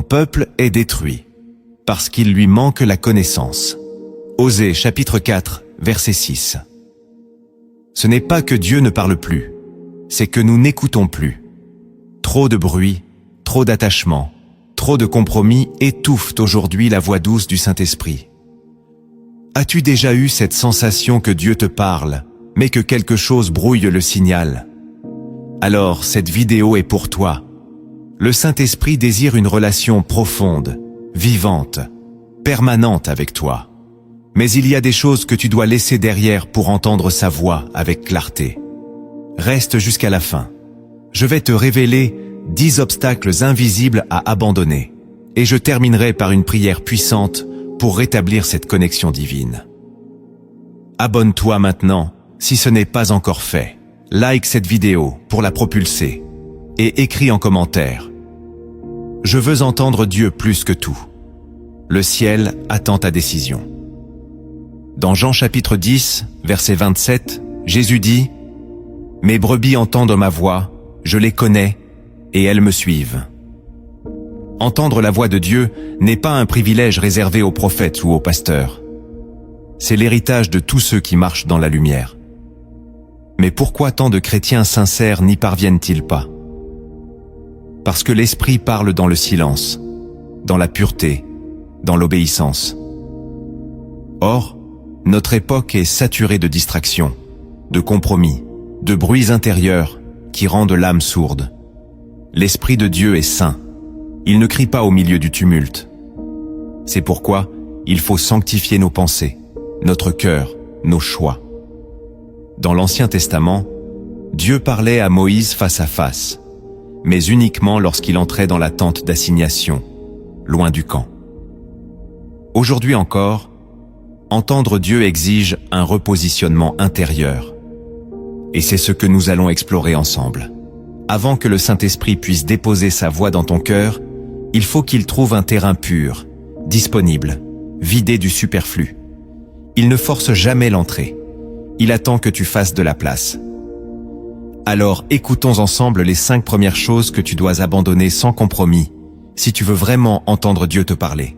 Mon peuple est détruit, parce qu'il lui manque la connaissance. Osée chapitre 4, verset 6. Ce n'est pas que Dieu ne parle plus, c'est que nous n'écoutons plus. Trop de bruit, trop d'attachement, trop de compromis étouffent aujourd'hui la voix douce du Saint-Esprit. As-tu déjà eu cette sensation que Dieu te parle, mais que quelque chose brouille le signal? Alors cette vidéo est pour toi. Le Saint-Esprit désire une relation profonde, vivante, permanente avec toi. Mais il y a des choses que tu dois laisser derrière pour entendre sa voix avec clarté. Reste jusqu'à la fin. Je vais te révéler 10 obstacles invisibles à abandonner. Et je terminerai par une prière puissante pour rétablir cette connexion divine. Abonne-toi maintenant si ce n'est pas encore fait. Like cette vidéo pour la propulser. Et écris en commentaire. Je veux entendre Dieu plus que tout. Le ciel attend ta décision. Dans Jean chapitre 10, verset 27, Jésus dit « Mes brebis entendent ma voix, je les connais, et elles me suivent. » Entendre la voix de Dieu n'est pas un privilège réservé aux prophètes ou aux pasteurs. C'est l'héritage de tous ceux qui marchent dans la lumière. Mais pourquoi tant de chrétiens sincères n'y parviennent-ils pas? Parce que l'Esprit parle dans le silence, dans la pureté, dans l'obéissance. Or, notre époque est saturée de distractions, de compromis, de bruits intérieurs qui rendent l'âme sourde. L'Esprit de Dieu est saint. Il ne crie pas au milieu du tumulte. C'est pourquoi il faut sanctifier nos pensées, notre cœur, nos choix. Dans l'Ancien Testament, Dieu parlait à Moïse face à face, mais uniquement lorsqu'il entrait dans la tente d'assignation, loin du camp. Aujourd'hui encore, entendre Dieu exige un repositionnement intérieur. Et c'est ce que nous allons explorer ensemble. Avant que le Saint-Esprit puisse déposer sa voix dans ton cœur, il faut qu'il trouve un terrain pur, disponible, vidé du superflu. Il ne force jamais l'entrée. Il attend que tu fasses de la place. Alors écoutons ensemble les 5 premières choses que tu dois abandonner sans compromis, si tu veux vraiment entendre Dieu te parler.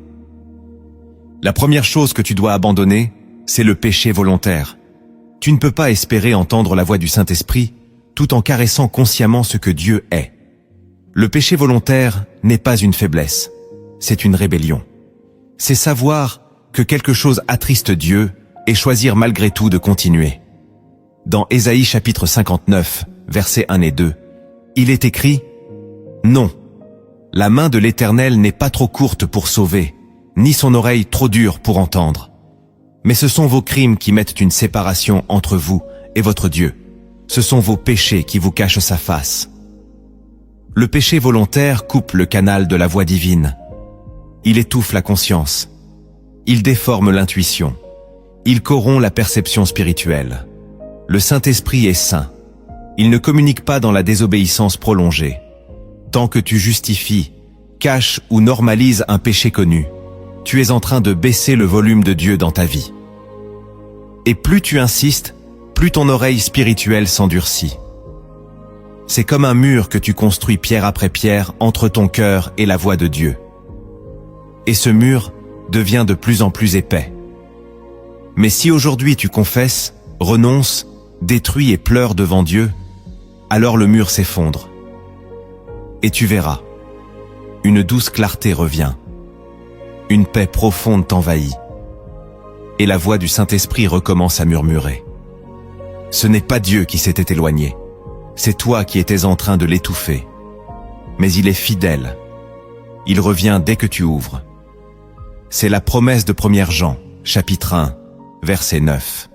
La première chose que tu dois abandonner, c'est le péché volontaire. Tu ne peux pas espérer entendre la voix du Saint-Esprit tout en caressant consciemment ce que Dieu est. Le péché volontaire n'est pas une faiblesse, c'est une rébellion. C'est savoir que quelque chose attriste Dieu et choisir malgré tout de continuer. Dans Ésaïe chapitre 59, versets 1 et 2, il est écrit « Non, la main de l'Éternel n'est pas trop courte pour sauver, ni son oreille trop dure pour entendre. Mais ce sont vos crimes qui mettent une séparation entre vous et votre Dieu. Ce sont vos péchés qui vous cachent sa face. » Le péché volontaire coupe le canal de la voix divine. Il étouffe la conscience. Il déforme l'intuition. Il corrompt la perception spirituelle. Le Saint-Esprit est saint. Il ne communique pas dans la désobéissance prolongée. Tant que tu justifies, caches ou normalises un péché connu, tu es en train de baisser le volume de Dieu dans ta vie. Et plus tu insistes, plus ton oreille spirituelle s'endurcit. C'est comme un mur que tu construis pierre après pierre entre ton cœur et la voix de Dieu. Et ce mur devient de plus en plus épais. Mais si aujourd'hui tu confesses, renonces, détruis et pleures devant Dieu, alors le mur s'effondre. Et tu verras, une douce clarté revient. Une paix profonde t'envahit. Et la voix du Saint-Esprit recommence à murmurer. Ce n'est pas Dieu qui s'était éloigné. C'est toi qui étais en train de l'étouffer. Mais il est fidèle. Il revient dès que tu ouvres. C'est la promesse de 1 Jean, chapitre 1, verset 9.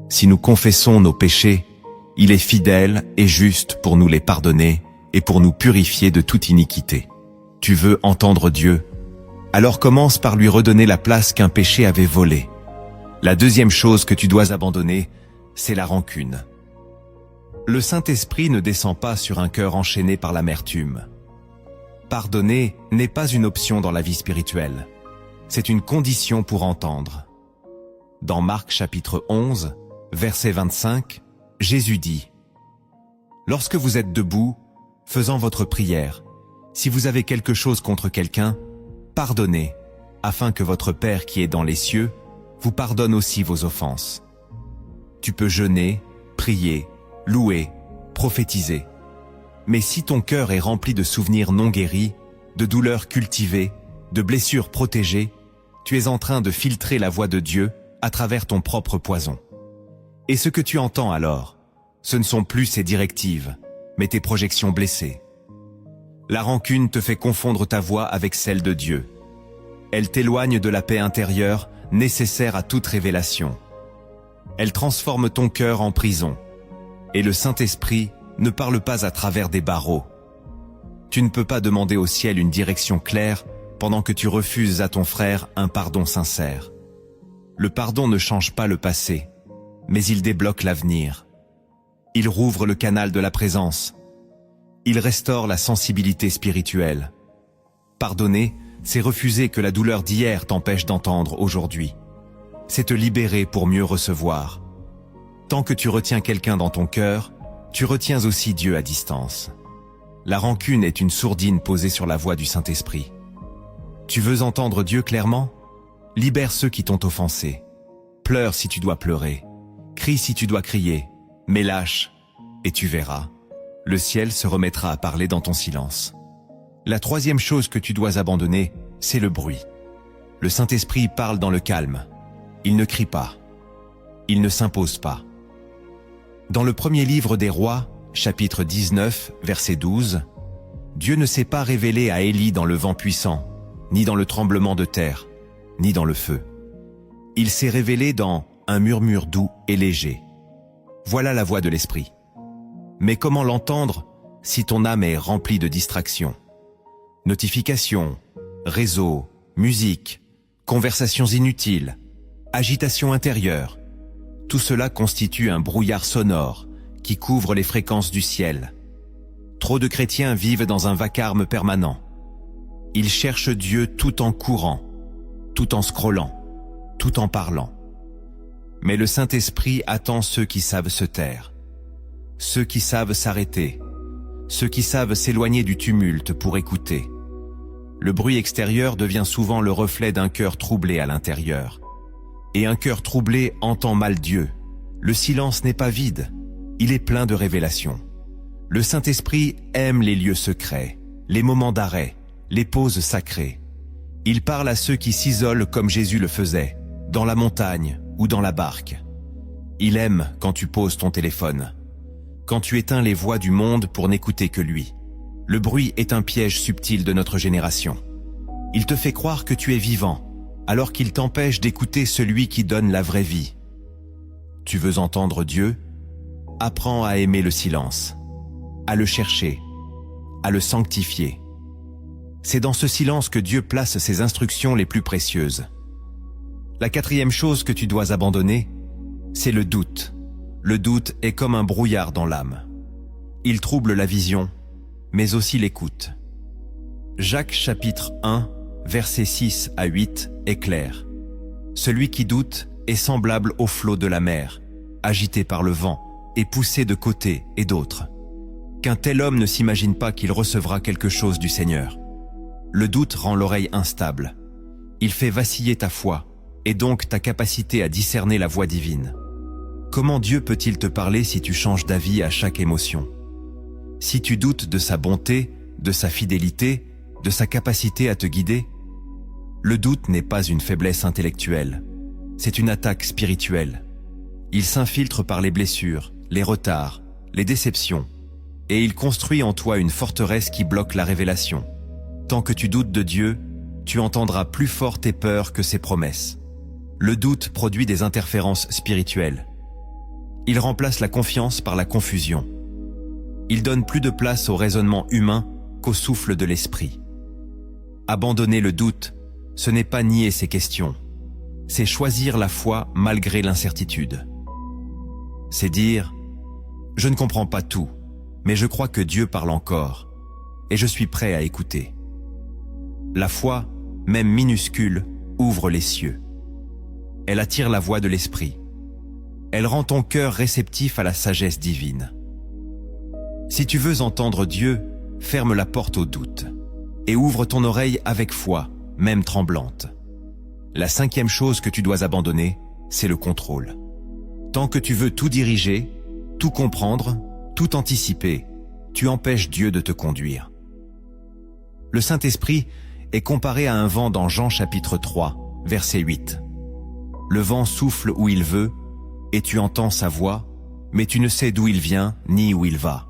Si nous confessons nos péchés, il est fidèle et juste pour nous les pardonner et pour nous purifier de toute iniquité. Tu veux entendre Dieu? Alors commence par lui redonner la place qu'un péché avait volée. La deuxième chose que tu dois abandonner, c'est la rancune. Le Saint-Esprit ne descend pas sur un cœur enchaîné par l'amertume. Pardonner n'est pas une option dans la vie spirituelle. C'est une condition pour entendre. Dans Marc chapitre 11, verset 25, Jésus dit « Lorsque vous êtes debout, faisant votre prière, Si vous avez quelque chose contre quelqu'un, pardonnez, afin que votre Père qui est dans les cieux vous pardonne aussi vos offenses. Tu peux jeûner, prier, louer, prophétiser. Mais si ton cœur est rempli de souvenirs non guéris, de douleurs cultivées, de blessures protégées, tu es en train de filtrer la voix de Dieu à travers ton propre poison. Et ce que tu entends alors, ce ne sont plus ses directives, mais tes projections blessées. La rancune te fait confondre ta voix avec celle de Dieu. Elle t'éloigne de la paix intérieure nécessaire à toute révélation. Elle transforme ton cœur en prison. Et le Saint-Esprit ne parle pas à travers des barreaux. Tu ne peux pas demander au ciel une direction claire pendant que tu refuses à ton frère un pardon sincère. Le pardon ne change pas le passé, mais il débloque l'avenir. Il rouvre le canal de la présence. Il restaure la sensibilité spirituelle. Pardonner, c'est refuser que la douleur d'hier t'empêche d'entendre aujourd'hui. C'est te libérer pour mieux recevoir. Tant que tu retiens quelqu'un dans ton cœur, tu retiens aussi Dieu à distance. La rancune est une sourdine posée sur la voix du Saint-Esprit. Tu veux entendre Dieu clairement? Libère ceux qui t'ont offensé. Pleure si tu dois pleurer. Crie si tu dois crier. Mais lâche, et tu verras. Le ciel se remettra à parler dans ton silence. La troisième chose que tu dois abandonner, c'est le bruit. Le Saint-Esprit parle dans le calme. Il ne crie pas. Il ne s'impose pas. Dans le premier livre des Rois, chapitre 19, verset 12, Dieu ne s'est pas révélé à Élie dans le vent puissant, ni dans le tremblement de terre, ni dans le feu. Il s'est révélé dans un murmure doux et léger. Voilà la voix de l'Esprit. Mais comment l'entendre si ton âme est remplie de distractions? Notifications, réseaux, musique, conversations inutiles, agitation intérieure. Tout cela constitue un brouillard sonore qui couvre les fréquences du ciel. Trop de chrétiens vivent dans un vacarme permanent. Ils cherchent Dieu tout en courant, tout en scrollant, tout en parlant. Mais le Saint-Esprit attend ceux qui savent se taire, ceux qui savent s'arrêter, ceux qui savent s'éloigner du tumulte pour écouter. Le bruit extérieur devient souvent le reflet d'un cœur troublé à l'intérieur. Et un cœur troublé entend mal Dieu. Le silence n'est pas vide, il est plein de révélations. Le Saint-Esprit aime les lieux secrets, les moments d'arrêt, les pauses sacrées. Il parle à ceux qui s'isolent comme Jésus le faisait, dans la montagne ou dans la barque. Il aime quand tu poses ton téléphone, quand tu éteins les voix du monde pour n'écouter que lui. Le bruit est un piège subtil de notre génération. Il te fait croire que tu es vivant, alors qu'il t'empêche d'écouter celui qui donne la vraie vie. Tu veux entendre Dieu? Apprends à aimer le silence, à le chercher, à le sanctifier. C'est dans ce silence que Dieu place ses instructions les plus précieuses. La quatrième chose que tu dois abandonner, c'est le doute. Le doute est comme un brouillard dans l'âme. Il trouble la vision, mais aussi l'écoute. Jacques chapitre 1, versets 6 à 8 est clair. Celui qui doute est semblable au flot de la mer, agité par le vent et poussé de côté et d'autre. Qu'un tel homme ne s'imagine pas qu'il recevra quelque chose du Seigneur. Le doute rend l'oreille instable. Il fait vaciller ta foi et donc ta capacité à discerner la voix divine. Comment Dieu peut-il te parler si tu changes d'avis à chaque émotion? Si tu doutes de sa bonté, de sa fidélité, de sa capacité à te guider? Le doute n'est pas une faiblesse intellectuelle, c'est une attaque spirituelle. Il s'infiltre par les blessures, les retards, les déceptions, et il construit en toi une forteresse qui bloque la révélation. Tant que tu doutes de Dieu, tu entendras plus fort tes peurs que ses promesses. Le doute produit des interférences spirituelles. Il remplace la confiance par la confusion. Il donne plus de place au raisonnement humain qu'au souffle de l'esprit. Abandonner le doute, ce n'est pas nier ses questions. C'est choisir la foi malgré l'incertitude. C'est dire « Je ne comprends pas tout, mais je crois que Dieu parle encore, et je suis prêt à écouter. » La foi, même minuscule, ouvre les cieux. Elle attire la voix de l'esprit. Elle rend ton cœur réceptif à la sagesse divine. Si tu veux entendre Dieu, ferme la porte au doute. et ouvre ton oreille avec foi, même tremblante. La cinquième chose que tu dois abandonner, c'est le contrôle. Tant que tu veux tout diriger, tout comprendre, tout anticiper, tu empêches Dieu de te conduire. Le Saint-Esprit est comparé à un vent dans Jean chapitre 3, verset 8. Le vent souffle où il veut, et tu entends sa voix, mais tu ne sais d'où il vient ni où il va.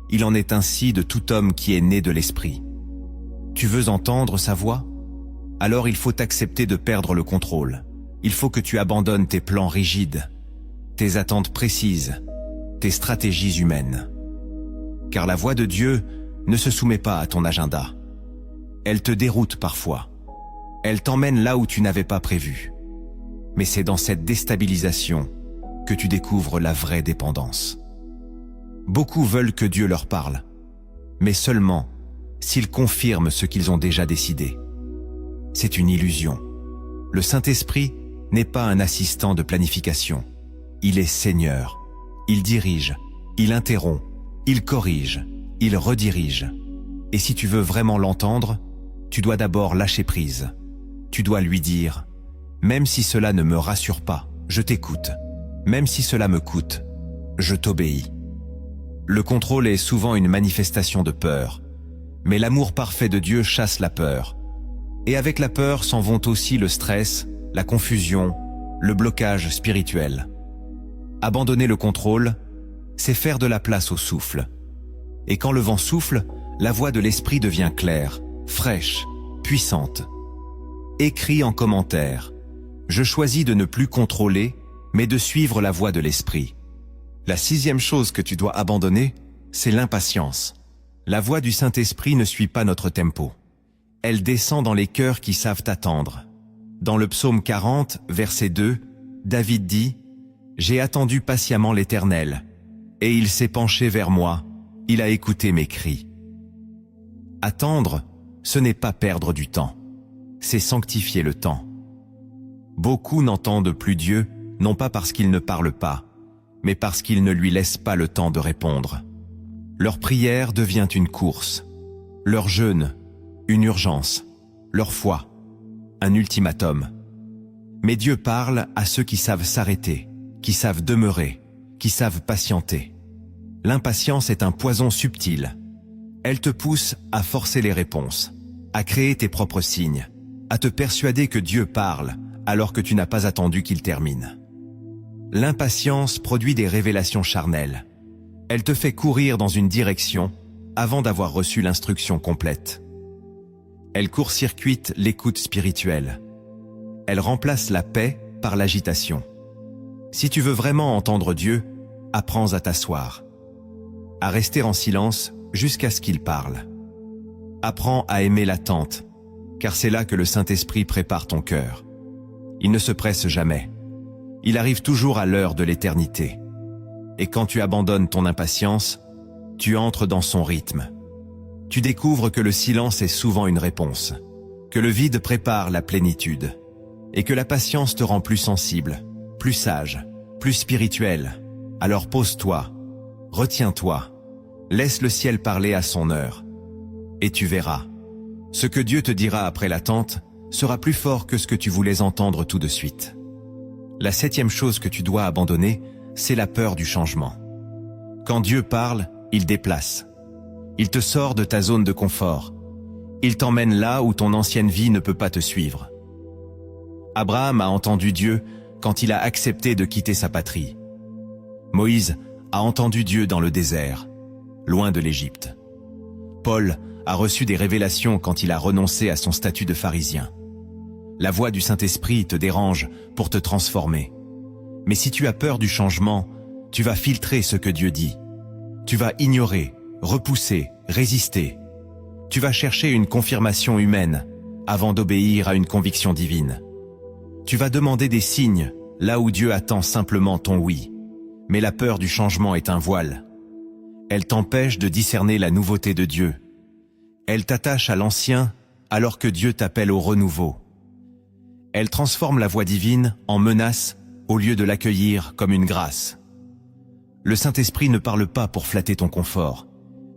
Il en est ainsi de tout homme qui est né de l'Esprit. Tu veux entendre sa voix? Alors il faut accepter de perdre le contrôle. Il faut que tu abandonnes tes plans rigides, tes attentes précises, tes stratégies humaines. Car la voix de Dieu ne se soumet pas à ton agenda. Elle te déroute parfois. Elle t'emmène là où tu n'avais pas prévu. Mais c'est dans cette déstabilisation que tu découvres la vraie dépendance. Beaucoup veulent que Dieu leur parle, mais seulement s'ils confirment ce qu'ils ont déjà décidé. C'est une illusion. Le Saint-Esprit n'est pas un assistant de planification. Il est Seigneur. Il dirige, il interrompt, il corrige, il redirige. Et si tu veux vraiment l'entendre, tu dois d'abord lâcher prise. Tu dois lui dire « Même si cela ne me rassure pas, je t'écoute. Même si cela me coûte, je t'obéis. » Le contrôle est souvent une manifestation de peur, mais l'amour parfait de Dieu chasse la peur. Et avec la peur s'en vont aussi le stress, la confusion, le blocage spirituel. Abandonner le contrôle, c'est faire de la place au souffle. Et quand le vent souffle, la voix de l'esprit devient claire, fraîche, puissante. Écris en commentaire. Je choisis de ne plus contrôler, mais de suivre la voix de l'esprit. La sixième chose que tu dois abandonner, c'est l'impatience. La voix du Saint-Esprit ne suit pas notre tempo. Elle descend dans les cœurs qui savent attendre. Dans le psaume 40, verset 2, David dit « J'ai attendu patiemment l'Éternel, et il s'est penché vers moi, il a écouté mes cris. » Attendre, ce n'est pas perdre du temps, c'est sanctifier le temps. Beaucoup n'entendent plus Dieu, non pas parce qu'il ne parle pas, mais parce qu'ils ne lui laissent pas le temps de répondre. Leur prière devient une course, leur jeûne, une urgence, leur foi, un ultimatum. Mais Dieu parle à ceux qui savent s'arrêter, qui savent demeurer, qui savent patienter. L'impatience est un poison subtil. Elle te pousse à forcer les réponses, à créer tes propres signes, à te persuader que Dieu parle alors que tu n'as pas attendu qu'il termine. L'impatience produit des révélations charnelles. Elle te fait courir dans une direction avant d'avoir reçu l'instruction complète. Elle court-circuite l'écoute spirituelle. Elle remplace la paix par l'agitation. Si tu veux vraiment entendre Dieu, apprends à t'asseoir, à rester en silence jusqu'à ce qu'il parle. Apprends à aimer l'attente, car c'est là que le Saint-Esprit prépare ton cœur. Il ne se presse jamais. Il arrive toujours à l'heure de l'éternité. Et quand tu abandonnes ton impatience, tu entres dans son rythme. Tu découvres que le silence est souvent une réponse, que le vide prépare la plénitude, et que la patience te rend plus sensible, plus sage, plus spirituel. Alors pose-toi, retiens-toi, laisse le ciel parler à son heure. Et tu verras, ce que Dieu te dira après l'attente sera plus fort que ce que tu voulais entendre tout de suite. La septième chose que tu dois abandonner, c'est la peur du changement. Quand Dieu parle, il déplace. Il te sort de ta zone de confort. Il t'emmène là où ton ancienne vie ne peut pas te suivre. Abraham a entendu Dieu quand il a accepté de quitter sa patrie. Moïse a entendu Dieu dans le désert, loin de l'Égypte. Paul a reçu des révélations quand il a renoncé à son statut de pharisien. La voix du Saint-Esprit te dérange pour te transformer. Mais si tu as peur du changement, tu vas filtrer ce que Dieu dit. Tu vas ignorer, repousser, résister. Tu vas chercher une confirmation humaine avant d'obéir à une conviction divine. Tu vas demander des signes là où Dieu attend simplement ton oui. Mais la peur du changement est un voile. Elle t'empêche de discerner la nouveauté de Dieu. Elle t'attache à l'ancien alors que Dieu t'appelle au renouveau. Elle transforme la voix divine en menace au lieu de l'accueillir comme une grâce. Le Saint-Esprit ne parle pas pour flatter ton confort,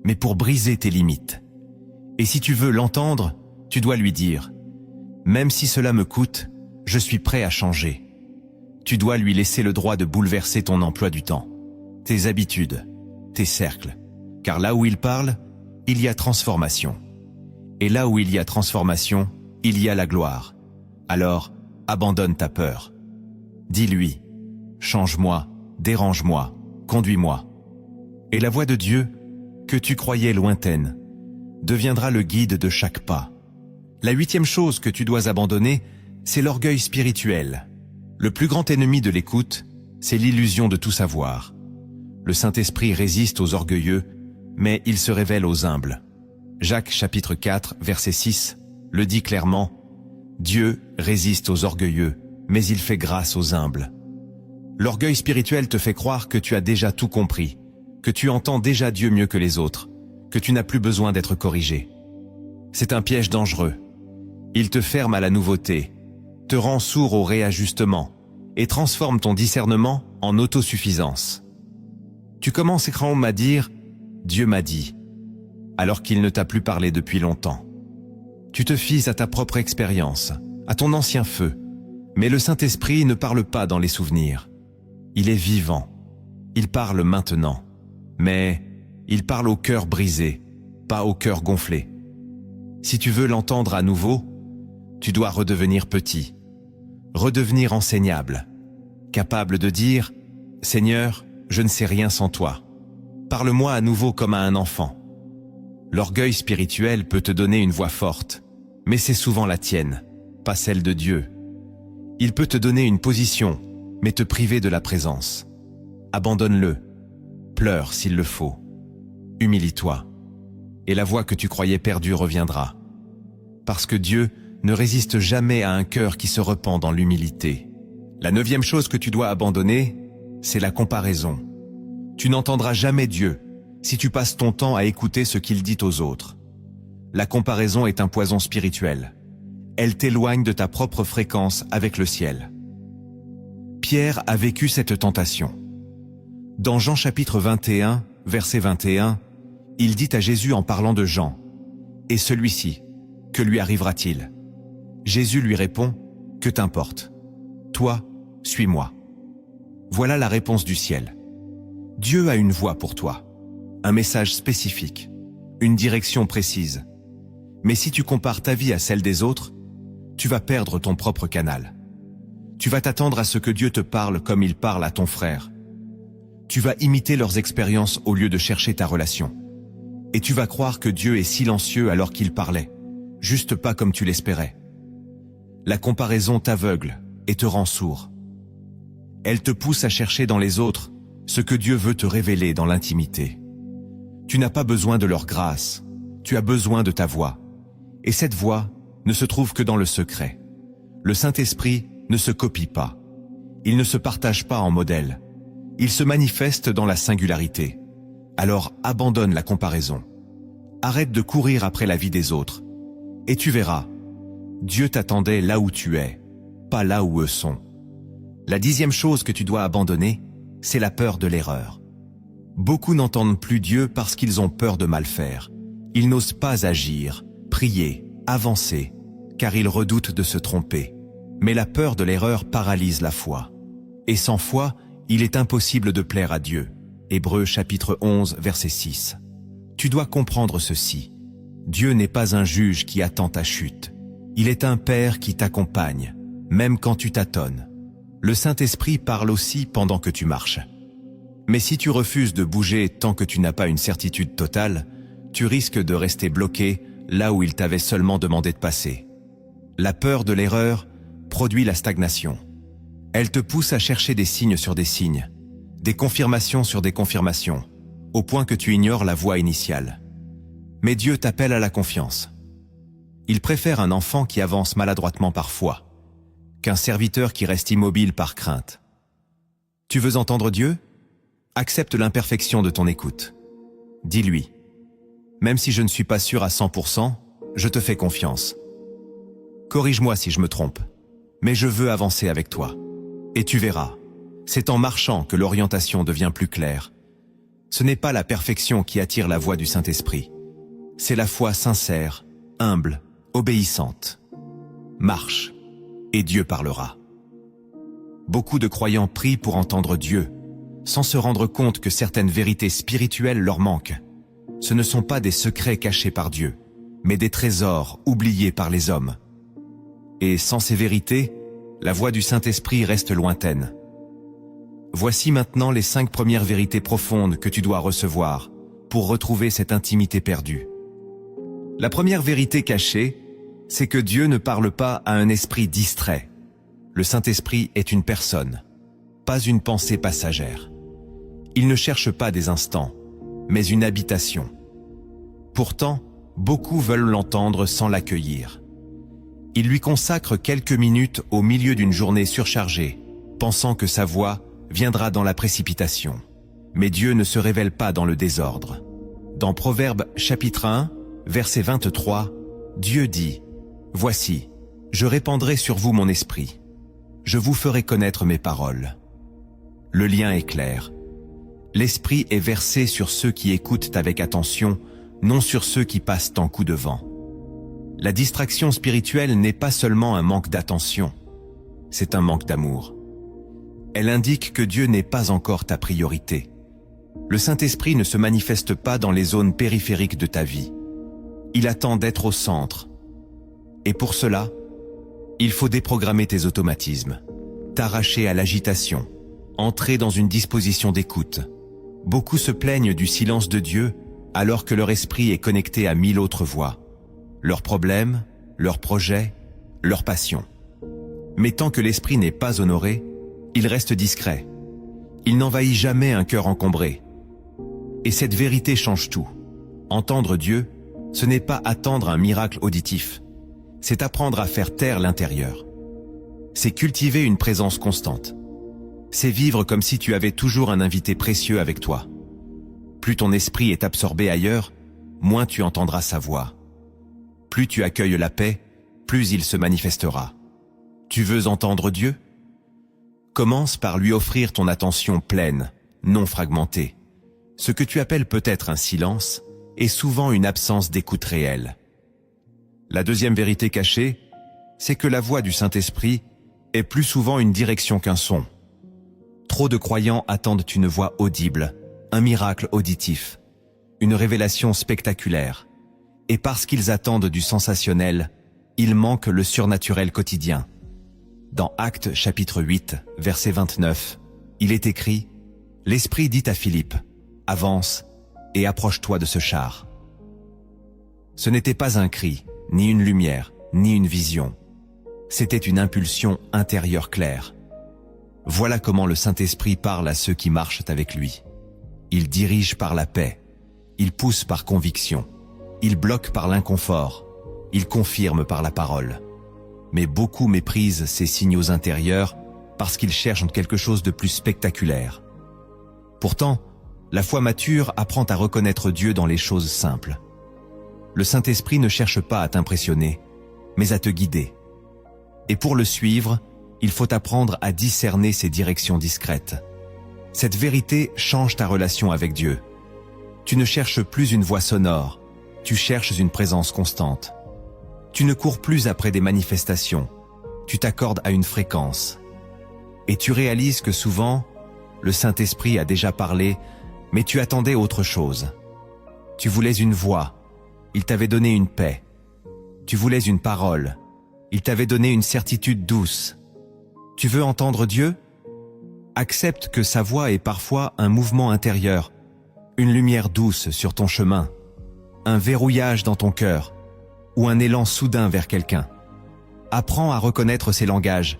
mais pour briser tes limites. Et si tu veux l'entendre, tu dois lui dire « Même si cela me coûte, je suis prêt à changer ». Tu dois lui laisser le droit de bouleverser ton emploi du temps, tes habitudes, tes cercles. Car là où il parle, il y a transformation. Et là où il y a transformation, il y a la gloire. Alors, abandonne ta peur. Dis-lui « Change-moi, dérange-moi, conduis-moi ». Et la voix de Dieu, que tu croyais lointaine, deviendra le guide de chaque pas. La 8e chose que tu dois abandonner, c'est l'orgueil spirituel. Le plus grand ennemi de l'écoute, c'est l'illusion de tout savoir. Le Saint-Esprit résiste aux orgueilleux, mais il se révèle aux humbles. Jacques chapitre 4, verset 6, le dit clairement, « Dieu résiste aux orgueilleux, mais il fait grâce aux humbles. » L'orgueil spirituel te fait croire que tu as déjà tout compris, que tu entends déjà Dieu mieux que les autres, que tu n'as plus besoin d'être corrigé. C'est un piège dangereux. Il te ferme à la nouveauté, te rend sourd au réajustement et transforme ton discernement en autosuffisance. Tu commences à dire « Dieu m'a dit », alors qu'il ne t'a plus parlé depuis longtemps. Tu te fies à ta propre expérience, à ton ancien feu, mais le Saint-Esprit ne parle pas dans les souvenirs. Il est vivant, il parle maintenant, mais il parle au cœur brisé, pas au cœur gonflé. Si tu veux l'entendre à nouveau, tu dois redevenir petit, redevenir enseignable, capable de dire « Seigneur, je ne sais rien sans toi. Parle-moi à nouveau comme à un enfant. » L'orgueil spirituel peut te donner une voix forte, mais c'est souvent la tienne, pas celle de Dieu. Il peut te donner une position, mais te priver de la présence. Abandonne-le. Pleure s'il le faut. Humilie-toi. Et la voix que tu croyais perdue reviendra. Parce que Dieu ne résiste jamais à un cœur qui se repent dans l'humilité. La 9e chose que tu dois abandonner, c'est la comparaison. Tu n'entendras jamais Dieu si tu passes ton temps à écouter ce qu'il dit aux autres. La comparaison est un poison spirituel. Elle t'éloigne de ta propre fréquence avec le ciel. Pierre a vécu cette tentation. Dans Jean chapitre 21, verset 21, il dit à Jésus en parlant de Jean, « Et celui-ci, que lui arrivera-t-il » Jésus lui répond, « Que t'importe? Toi, suis-moi. » Voilà la réponse du ciel. Dieu a une voie pour toi, un message spécifique, une direction précise. Mais si tu compares ta vie à celle des autres, tu vas perdre ton propre canal. Tu vas t'attendre à ce que Dieu te parle comme il parle à ton frère. Tu vas imiter leurs expériences au lieu de chercher ta relation. Et tu vas croire que Dieu est silencieux alors qu'il parlait, juste pas comme tu l'espérais. La comparaison t'aveugle et te rend sourd. Elle te pousse à chercher dans les autres ce que Dieu veut te révéler dans l'intimité. Tu n'as pas besoin de leur grâce, tu as besoin de ta voix. Et cette voix ne se trouve que dans le secret. Le Saint-Esprit ne se copie pas. Il ne se partage pas en modèle. Il se manifeste dans la singularité. Alors abandonne la comparaison. Arrête de courir après la vie des autres. Et tu verras, Dieu t'attendait là où tu es, pas là où eux sont. La 10e chose que tu dois abandonner, c'est la peur de l'erreur. Beaucoup n'entendent plus Dieu parce qu'ils ont peur de mal faire. Ils n'osent pas agir, prier, avancer, car ils redoutent de se tromper. Mais la peur de l'erreur paralyse la foi. Et sans foi, il est impossible de plaire à Dieu. Hébreux chapitre 11, verset 6. Tu dois comprendre ceci. Dieu n'est pas un juge qui attend ta chute. Il est un Père qui t'accompagne, même quand tu tâtonnes. Le Saint-Esprit parle aussi pendant que tu marches. Mais si tu refuses de bouger tant que tu n'as pas une certitude totale, tu risques de rester bloqué là où il t'avait seulement demandé de passer. La peur de l'erreur produit la stagnation. Elle te pousse à chercher des signes sur des signes, des confirmations sur des confirmations, au point que tu ignores la voie initiale. Mais Dieu t'appelle à la confiance. Il préfère un enfant qui avance maladroitement par foi, qu'un serviteur qui reste immobile par crainte. Tu veux entendre Dieu? Accepte l'imperfection de ton écoute. Dis-lui, même si je ne suis pas sûr à 100%, je te fais confiance. Corrige-moi si je me trompe, mais je veux avancer avec toi. Et tu verras, c'est en marchant que l'orientation devient plus claire. Ce n'est pas la perfection qui attire la voix du Saint-Esprit, C'est la foi sincère, humble, obéissante. Marche, et Dieu parlera. Beaucoup de croyants prient pour entendre Dieu, sans se rendre compte que certaines vérités spirituelles leur manquent. Ce ne sont pas des secrets cachés par Dieu, mais des trésors oubliés par les hommes. Et sans ces vérités, la voix du Saint-Esprit reste lointaine. Voici maintenant les 5 premières vérités profondes que tu dois recevoir pour retrouver cette intimité perdue. La première vérité cachée, c'est que Dieu ne parle pas à un esprit distrait. Le Saint-Esprit est une personne, pas une pensée passagère. Il ne cherche pas des instants, mais une habitation. Pourtant, beaucoup veulent l'entendre sans l'accueillir. Ils lui consacrent quelques minutes au milieu d'une journée surchargée, pensant que sa voix viendra dans la précipitation. Mais Dieu ne se révèle pas dans le désordre. Dans Proverbes chapitre 1, verset 23, Dieu dit « Voici, je répandrai sur vous mon esprit. Je vous ferai connaître mes paroles. » Le lien est clair. L'esprit est versé sur ceux qui écoutent avec attention, non sur ceux qui passent en coup de vent. La distraction spirituelle n'est pas seulement un manque d'attention, c'est un manque d'amour. Elle indique que Dieu n'est pas encore ta priorité. Le Saint-Esprit ne se manifeste pas dans les zones périphériques de ta vie. Il attend d'être au centre. Et pour cela, il faut déprogrammer tes automatismes, t'arracher à l'agitation, entrer dans une disposition d'écoute. Beaucoup se plaignent du silence de Dieu alors que leur esprit est connecté à 1000 autres voix. Leurs problèmes, leurs projets, leurs passions. Mais tant que l'esprit n'est pas honoré, il reste discret. Il n'envahit jamais un cœur encombré. Et cette vérité change tout. Entendre Dieu, ce n'est pas attendre un miracle auditif. C'est apprendre à faire taire l'intérieur. C'est cultiver une présence constante. C'est vivre comme si tu avais toujours un invité précieux avec toi. Plus ton esprit est absorbé ailleurs, moins tu entendras sa voix. Plus tu accueilles la paix, plus il se manifestera. Tu veux entendre Dieu ? Commence par lui offrir ton attention pleine, non fragmentée. Ce que tu appelles peut-être un silence est souvent une absence d'écoute réelle. La deuxième vérité cachée, c'est que la voix du Saint-Esprit est plus souvent une direction qu'un son. Trop de croyants attendent une voix audible, un miracle auditif, une révélation spectaculaire. Et parce qu'ils attendent du sensationnel, ils manquent le surnaturel quotidien. Dans Actes chapitre 8, verset 29, il est écrit « L'Esprit dit à Philippe, avance et approche-toi de ce char. » Ce n'était pas un cri, ni une lumière, ni une vision. C'était une impulsion intérieure claire. Voilà comment le Saint-Esprit parle à ceux qui marchent avec lui. Il dirige par la paix, il pousse par conviction, il bloque par l'inconfort, il confirme par la parole. Mais beaucoup méprisent ces signaux intérieurs parce qu'ils cherchent quelque chose de plus spectaculaire. Pourtant, la foi mature apprend à reconnaître Dieu dans les choses simples. Le Saint-Esprit ne cherche pas à t'impressionner, mais à te guider. Et pour le suivre, il faut apprendre à discerner ses directions discrètes. Cette vérité change ta relation avec Dieu. Tu ne cherches plus une voix sonore, tu cherches une présence constante. Tu ne cours plus après des manifestations, tu t'accordes à une fréquence. Et tu réalises que souvent, le Saint-Esprit a déjà parlé, mais tu attendais autre chose. Tu voulais une voix, il t'avait donné une paix. Tu voulais une parole, il t'avait donné une certitude douce. Tu veux entendre Dieu ? Accepte que sa voix est parfois un mouvement intérieur, une lumière douce sur ton chemin, un verrouillage dans ton cœur, ou un élan soudain vers quelqu'un. Apprends à reconnaître ces langages,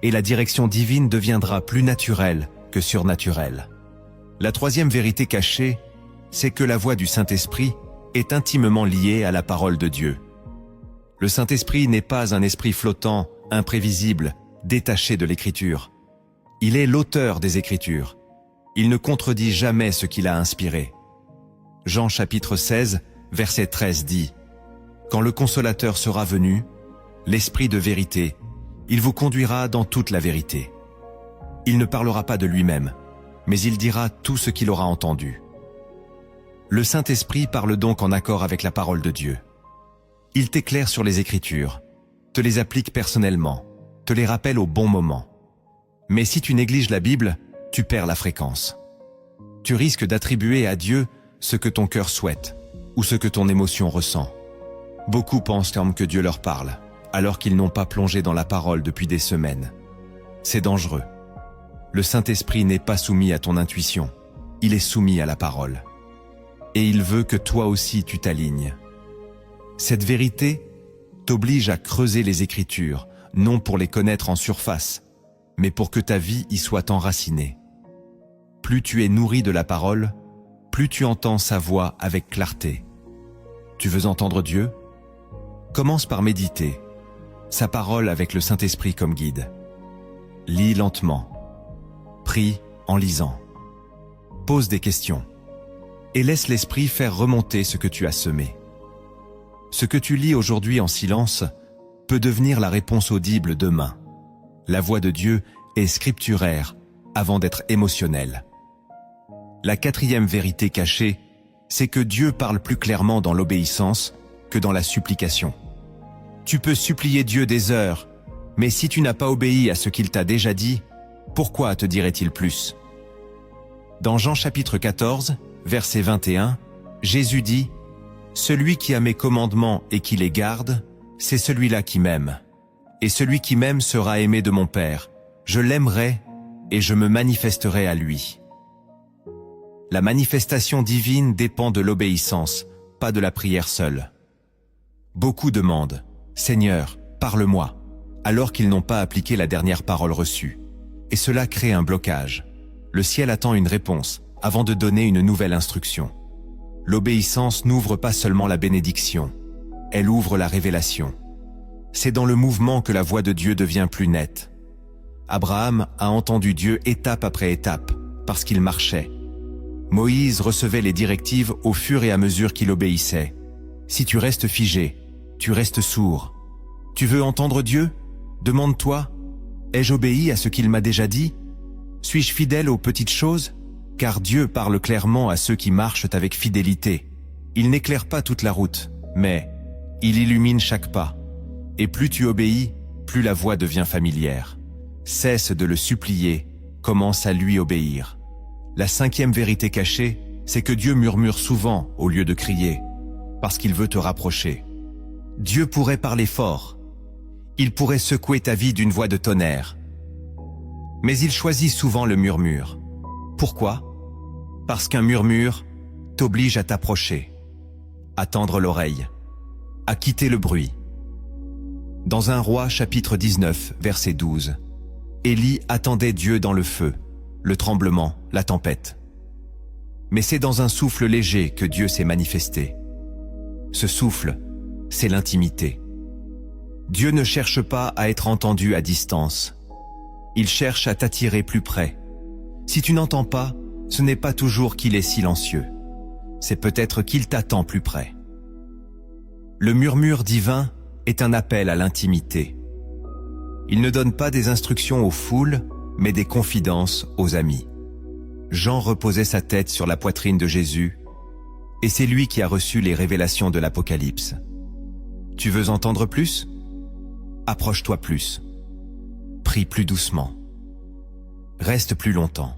et la direction divine deviendra plus naturelle que surnaturelle. La troisième vérité cachée, c'est que la voix du Saint-Esprit est intimement liée à la parole de Dieu. Le Saint-Esprit n'est pas un esprit flottant, imprévisible, détaché de l'Écriture. Il est l'auteur des Écritures. Il ne contredit jamais ce qu'il a inspiré. Jean chapitre 16, verset 13 dit « Quand le Consolateur sera venu, l'Esprit de vérité, il vous conduira dans toute la vérité. Il ne parlera pas de lui-même, mais il dira tout ce qu'il aura entendu. » Le Saint-Esprit parle donc en accord avec la parole de Dieu. Il t'éclaire sur les Écritures, te les applique personnellement, te les rappelle au bon moment. Mais si tu négliges la Bible, tu perds la fréquence. Tu risques d'attribuer à Dieu ce que ton cœur souhaite ou ce que ton émotion ressent. Beaucoup pensent que Dieu leur parle, alors qu'ils n'ont pas plongé dans la parole depuis des semaines. C'est dangereux. Le Saint-Esprit n'est pas soumis à ton intuition, il est soumis à la parole. Et il veut que toi aussi tu t'alignes. Cette vérité t'oblige à creuser les Écritures, non pour les connaître en surface, mais pour que ta vie y soit enracinée. Plus tu es nourri de la parole, plus tu entends sa voix avec clarté. Tu veux entendre Dieu? Commence par méditer, sa parole avec le Saint-Esprit comme guide. Lis lentement. Prie en lisant. Pose des questions. Et laisse l'Esprit faire remonter ce que tu as semé. Ce que tu lis aujourd'hui en silence peut devenir la réponse audible demain. La voix de Dieu est scripturaire avant d'être émotionnelle. La quatrième vérité cachée, c'est que Dieu parle plus clairement dans l'obéissance que dans la supplication. Tu peux supplier Dieu des heures, mais si tu n'as pas obéi à ce qu'il t'a déjà dit, pourquoi te dirait-il plus? Dans Jean chapitre 14, verset 21, Jésus dit « Celui qui a mes commandements et qui les garde, c'est celui-là qui m'aime. Et celui qui m'aime sera aimé de mon Père. Je l'aimerai et je me manifesterai à lui. » La manifestation divine dépend de l'obéissance, pas de la prière seule. Beaucoup demandent « Seigneur, parle-moi », alors qu'ils n'ont pas appliqué la dernière parole reçue. Et cela crée un blocage. Le ciel attend une réponse avant de donner une nouvelle instruction. L'obéissance n'ouvre pas seulement la bénédiction, elle ouvre la révélation. C'est dans le mouvement que la voix de Dieu devient plus nette. Abraham a entendu Dieu étape après étape, parce qu'il marchait. Moïse recevait les directives au fur et à mesure qu'il obéissait. Si tu restes figé, tu restes sourd. Tu veux entendre Dieu? Demande-toi, ai-je obéi à ce qu'il m'a déjà dit? Suis-je fidèle aux petites choses? Car Dieu parle clairement à ceux qui marchent avec fidélité. Il n'éclaire pas toute la route, mais il illumine chaque pas. Et plus tu obéis, plus la voix devient familière. Cesse de le supplier, commence à lui obéir. La cinquième vérité cachée, c'est que Dieu murmure souvent au lieu de crier, parce qu'il veut te rapprocher. Dieu pourrait parler fort. Il pourrait secouer ta vie d'une voix de tonnerre. Mais il choisit souvent le murmure. Pourquoi? Parce qu'un murmure t'oblige à t'approcher, à tendre l'oreille, à quitter le bruit. Dans 1 Roi chapitre 19, verset 12, Élie attendait Dieu dans le feu, le tremblement, la tempête. Mais c'est dans un souffle léger que Dieu s'est manifesté. Ce souffle, c'est l'intimité. Dieu ne cherche pas à être entendu à distance. Il cherche à t'attirer plus près. Si tu n'entends pas, ce n'est pas toujours qu'il est silencieux. C'est peut-être qu'il t'attend plus près. Le murmure divin est un appel à l'intimité. Il ne donne pas des instructions aux foules, mais des confidences aux amis. Jean reposait sa tête sur la poitrine de Jésus, et c'est lui qui a reçu les révélations de l'Apocalypse. Tu veux entendre plus? Approche-toi plus. Prie plus doucement. Reste plus longtemps.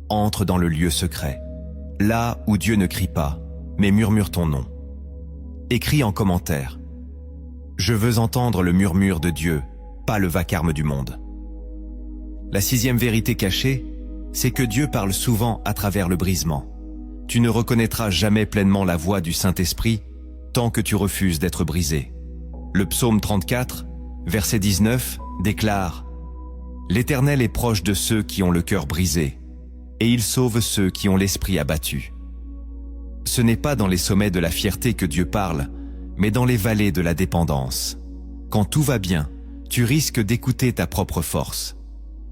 Entre dans le lieu secret, là où Dieu ne crie pas, mais murmure ton nom. Écris en commentaire. Je veux entendre le murmure de Dieu, pas le vacarme du monde. La sixième vérité cachée, c'est que Dieu parle souvent à travers le brisement. Tu ne reconnaîtras jamais pleinement la voix du Saint-Esprit tant que tu refuses d'être brisé. Le psaume 34, verset 19, déclare « L'Éternel est proche de ceux qui ont le cœur brisé, et il sauve ceux qui ont l'esprit abattu. » Ce n'est pas dans les sommets de la fierté que Dieu parle, mais dans les vallées de la dépendance. Quand tout va bien, tu risques d'écouter ta propre force.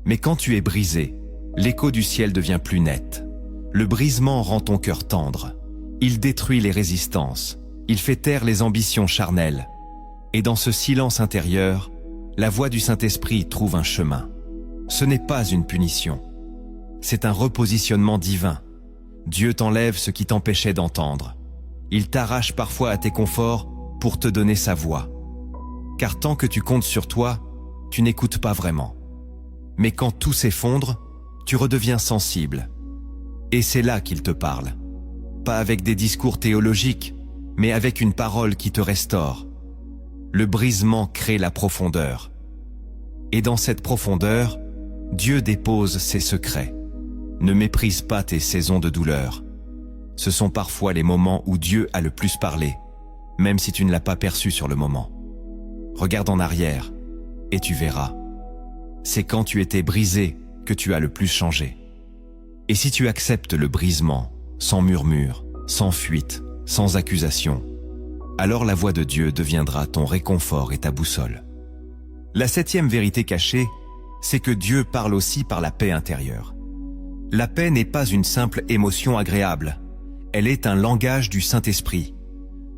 Mais quand tu es brisé, l'écho du ciel devient plus net. Le brisement rend ton cœur tendre. Il détruit les résistances. Il fait taire les ambitions charnelles. Et dans ce silence intérieur, la voix du Saint-Esprit trouve un chemin. Ce n'est pas une punition. C'est un repositionnement divin. Dieu t'enlève ce qui t'empêchait d'entendre. Il t'arrache parfois à tes conforts pour te donner sa voix. Car tant que tu comptes sur toi, tu n'écoutes pas vraiment. Mais quand tout s'effondre, tu redeviens sensible. Et c'est là qu'il te parle. Pas avec des discours théologiques, mais avec une parole qui te restaure. Le brisement crée la profondeur. Et dans cette profondeur, Dieu dépose ses secrets. Ne méprise pas tes saisons de douleur. Ce sont parfois les moments où Dieu a le plus parlé, même si tu ne l'as pas perçu sur le moment. Regarde en arrière, et tu verras. C'est quand tu étais brisé que tu as le plus changé. Et si tu acceptes le brisement, sans murmure, sans fuite, sans accusation, alors la voix de Dieu deviendra ton réconfort et ta boussole. La 7e vérité cachée, c'est que Dieu parle aussi par la paix intérieure. La paix n'est pas une simple émotion agréable, elle est un langage du Saint-Esprit.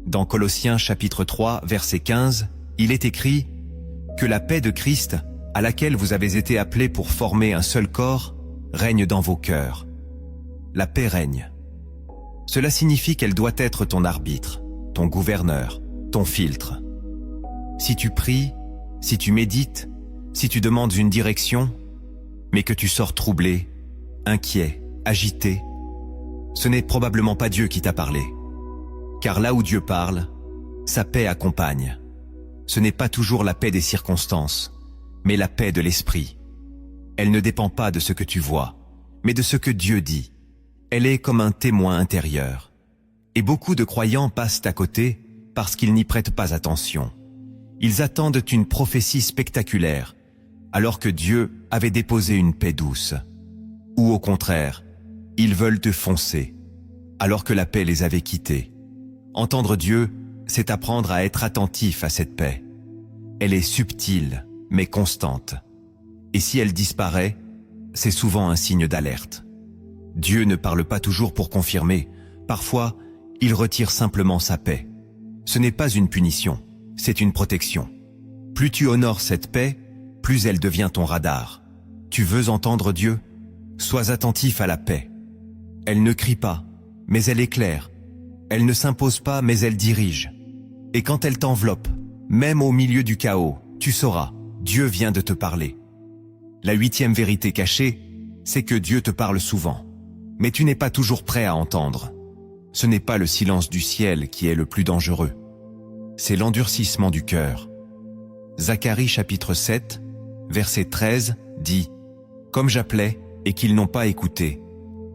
Dans Colossiens chapitre 3, verset 15, il est écrit « Que la paix de Christ, à laquelle vous avez été appelés pour former un seul corps, règne dans vos cœurs. » La paix règne. Cela signifie qu'elle doit être ton arbitre, ton gouverneur, ton filtre. Si tu pries, si tu médites, si tu demandes une direction, mais que tu sors troublé, inquiet, agité, ce n'est probablement pas Dieu qui t'a parlé. Car là où Dieu parle, sa paix accompagne. Ce n'est pas toujours la paix des circonstances, mais la paix de l'esprit. Elle ne dépend pas de ce que tu vois, mais de ce que Dieu dit. Elle est comme un témoin intérieur. Et beaucoup de croyants passent à côté parce qu'ils n'y prêtent pas attention. Ils attendent une prophétie spectaculaire, alors que Dieu avait déposé une paix douce. Ou au contraire, ils veulent te foncer, alors que la paix les avait quittés. Entendre Dieu, c'est apprendre à être attentif à cette paix. Elle est subtile, mais constante. Et si elle disparaît, c'est souvent un signe d'alerte. Dieu ne parle pas toujours pour confirmer. Parfois, il retire simplement sa paix. Ce n'est pas une punition, c'est une protection. Plus tu honores cette paix, plus elle devient ton radar. Tu veux entendre Dieu? Sois attentif à la paix. Elle ne crie pas, mais elle éclaire. Elle ne s'impose pas, mais elle dirige. Et quand elle t'enveloppe, même au milieu du chaos, tu sauras, Dieu vient de te parler. La 8e vérité cachée, c'est que Dieu te parle souvent. Mais tu n'es pas toujours prêt à entendre. Ce n'est pas le silence du ciel qui est le plus dangereux. C'est l'endurcissement du cœur. Zacharie chapitre 7, verset 13, dit « Comme j'appelais et qu'ils n'ont pas écouté,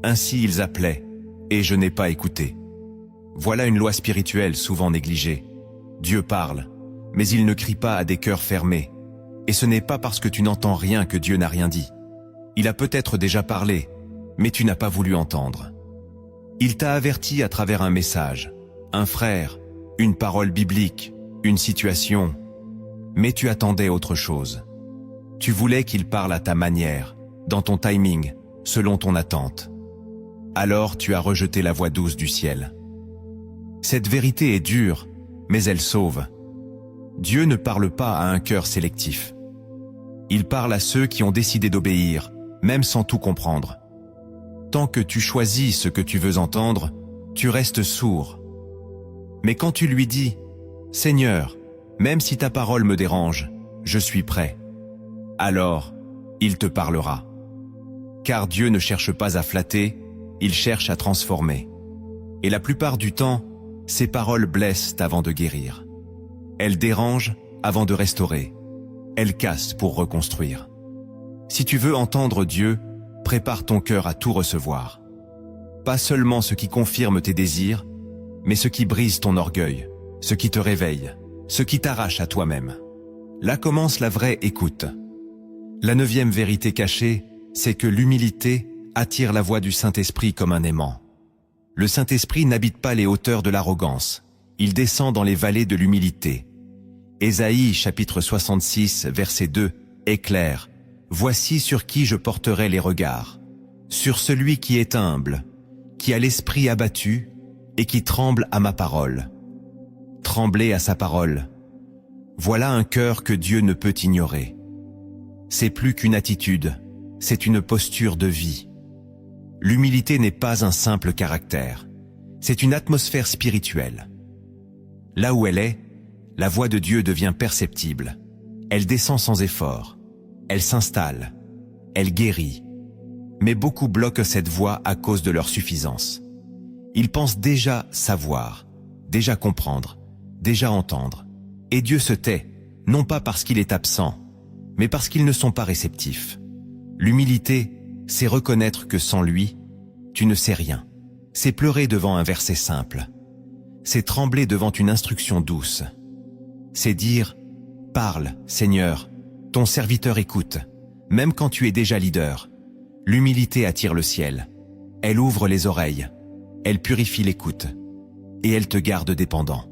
ainsi ils appelaient et je n'ai pas écouté. » Voilà une loi spirituelle souvent négligée. Dieu parle, mais il ne crie pas à des cœurs fermés. Et ce n'est pas parce que tu n'entends rien que Dieu n'a rien dit. Il a peut-être déjà parlé, mais tu n'as pas voulu entendre. Il t'a averti à travers un message, un frère, une parole biblique, une situation, mais tu attendais autre chose. Tu voulais qu'il parle à ta manière, dans ton timing, selon ton attente. Alors tu as rejeté la voix douce du ciel. Cette vérité est dure, mais elle sauve. Dieu ne parle pas à un cœur sélectif. Il parle à ceux qui ont décidé d'obéir, même sans tout comprendre. Tant que tu choisis ce que tu veux entendre, tu restes sourd. Mais quand tu lui dis « Seigneur, même si ta parole me dérange, je suis prêt », alors il te parlera. Car Dieu ne cherche pas à flatter, il cherche à transformer. Et la plupart du temps, ses paroles blessent avant de guérir. Elles dérangent avant de restaurer. Elles cassent pour reconstruire. Si tu veux entendre Dieu, prépare ton cœur à tout recevoir. Pas seulement ce qui confirme tes désirs, mais ce qui brise ton orgueil, ce qui te réveille, ce qui t'arrache à toi-même. Là commence la vraie écoute. La 9e vérité cachée, c'est que l'humilité attire la voix du Saint-Esprit comme un aimant. Le Saint-Esprit n'habite pas les hauteurs de l'arrogance, il descend dans les vallées de l'humilité. Ésaïe chapitre 66, verset 2, est clair. « Voici sur qui je porterai les regards, sur celui qui est humble, qui a l'esprit abattu et qui tremble à ma parole. » Trembler à sa parole. Voilà un cœur que Dieu ne peut ignorer. C'est plus qu'une attitude, c'est une posture de vie. L'humilité n'est pas un simple caractère, c'est une atmosphère spirituelle. Là où elle est, la voix de Dieu devient perceptible. Elle descend sans effort. Elle s'installe. Elle guérit. Mais beaucoup bloquent cette voix à cause de leur suffisance. Ils pensent déjà savoir, déjà comprendre, déjà entendre. Et Dieu se tait, non pas parce qu'il est absent, mais parce qu'ils ne sont pas réceptifs. L'humilité, c'est reconnaître que sans lui, tu ne sais rien. C'est pleurer devant un verset simple. C'est trembler devant une instruction douce. C'est dire « Parle, Seigneur, ton serviteur écoute », même quand tu es déjà leader. L'humilité attire le ciel. Elle ouvre les oreilles. Elle purifie l'écoute. Et elle te garde dépendant.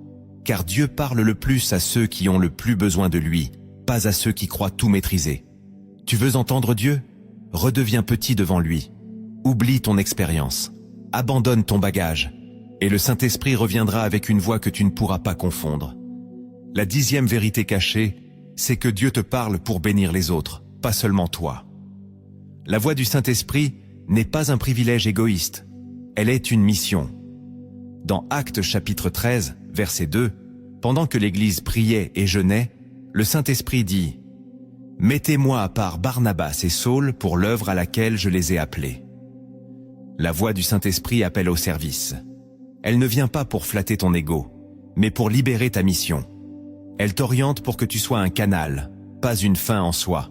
Car Dieu parle le plus à ceux qui ont le plus besoin de lui, pas à ceux qui croient tout maîtriser. Tu veux entendre Dieu? Redeviens petit devant lui. Oublie ton expérience. Abandonne ton bagage. Et le Saint-Esprit reviendra avec une voix que tu ne pourras pas confondre. La 10e vérité cachée, c'est que Dieu te parle pour bénir les autres, pas seulement toi. La voix du Saint-Esprit n'est pas un privilège égoïste. Elle est une mission. Dans Actes chapitre 13, verset 2, pendant que l'Église priait et jeûnait, le Saint-Esprit dit « Mettez-moi à part Barnabas et Saul pour l'œuvre à laquelle je les ai appelés. » La voix du Saint-Esprit appelle au service. Elle ne vient pas pour flatter ton ego, mais pour libérer ta mission. Elle t'oriente pour que tu sois un canal, pas une fin en soi.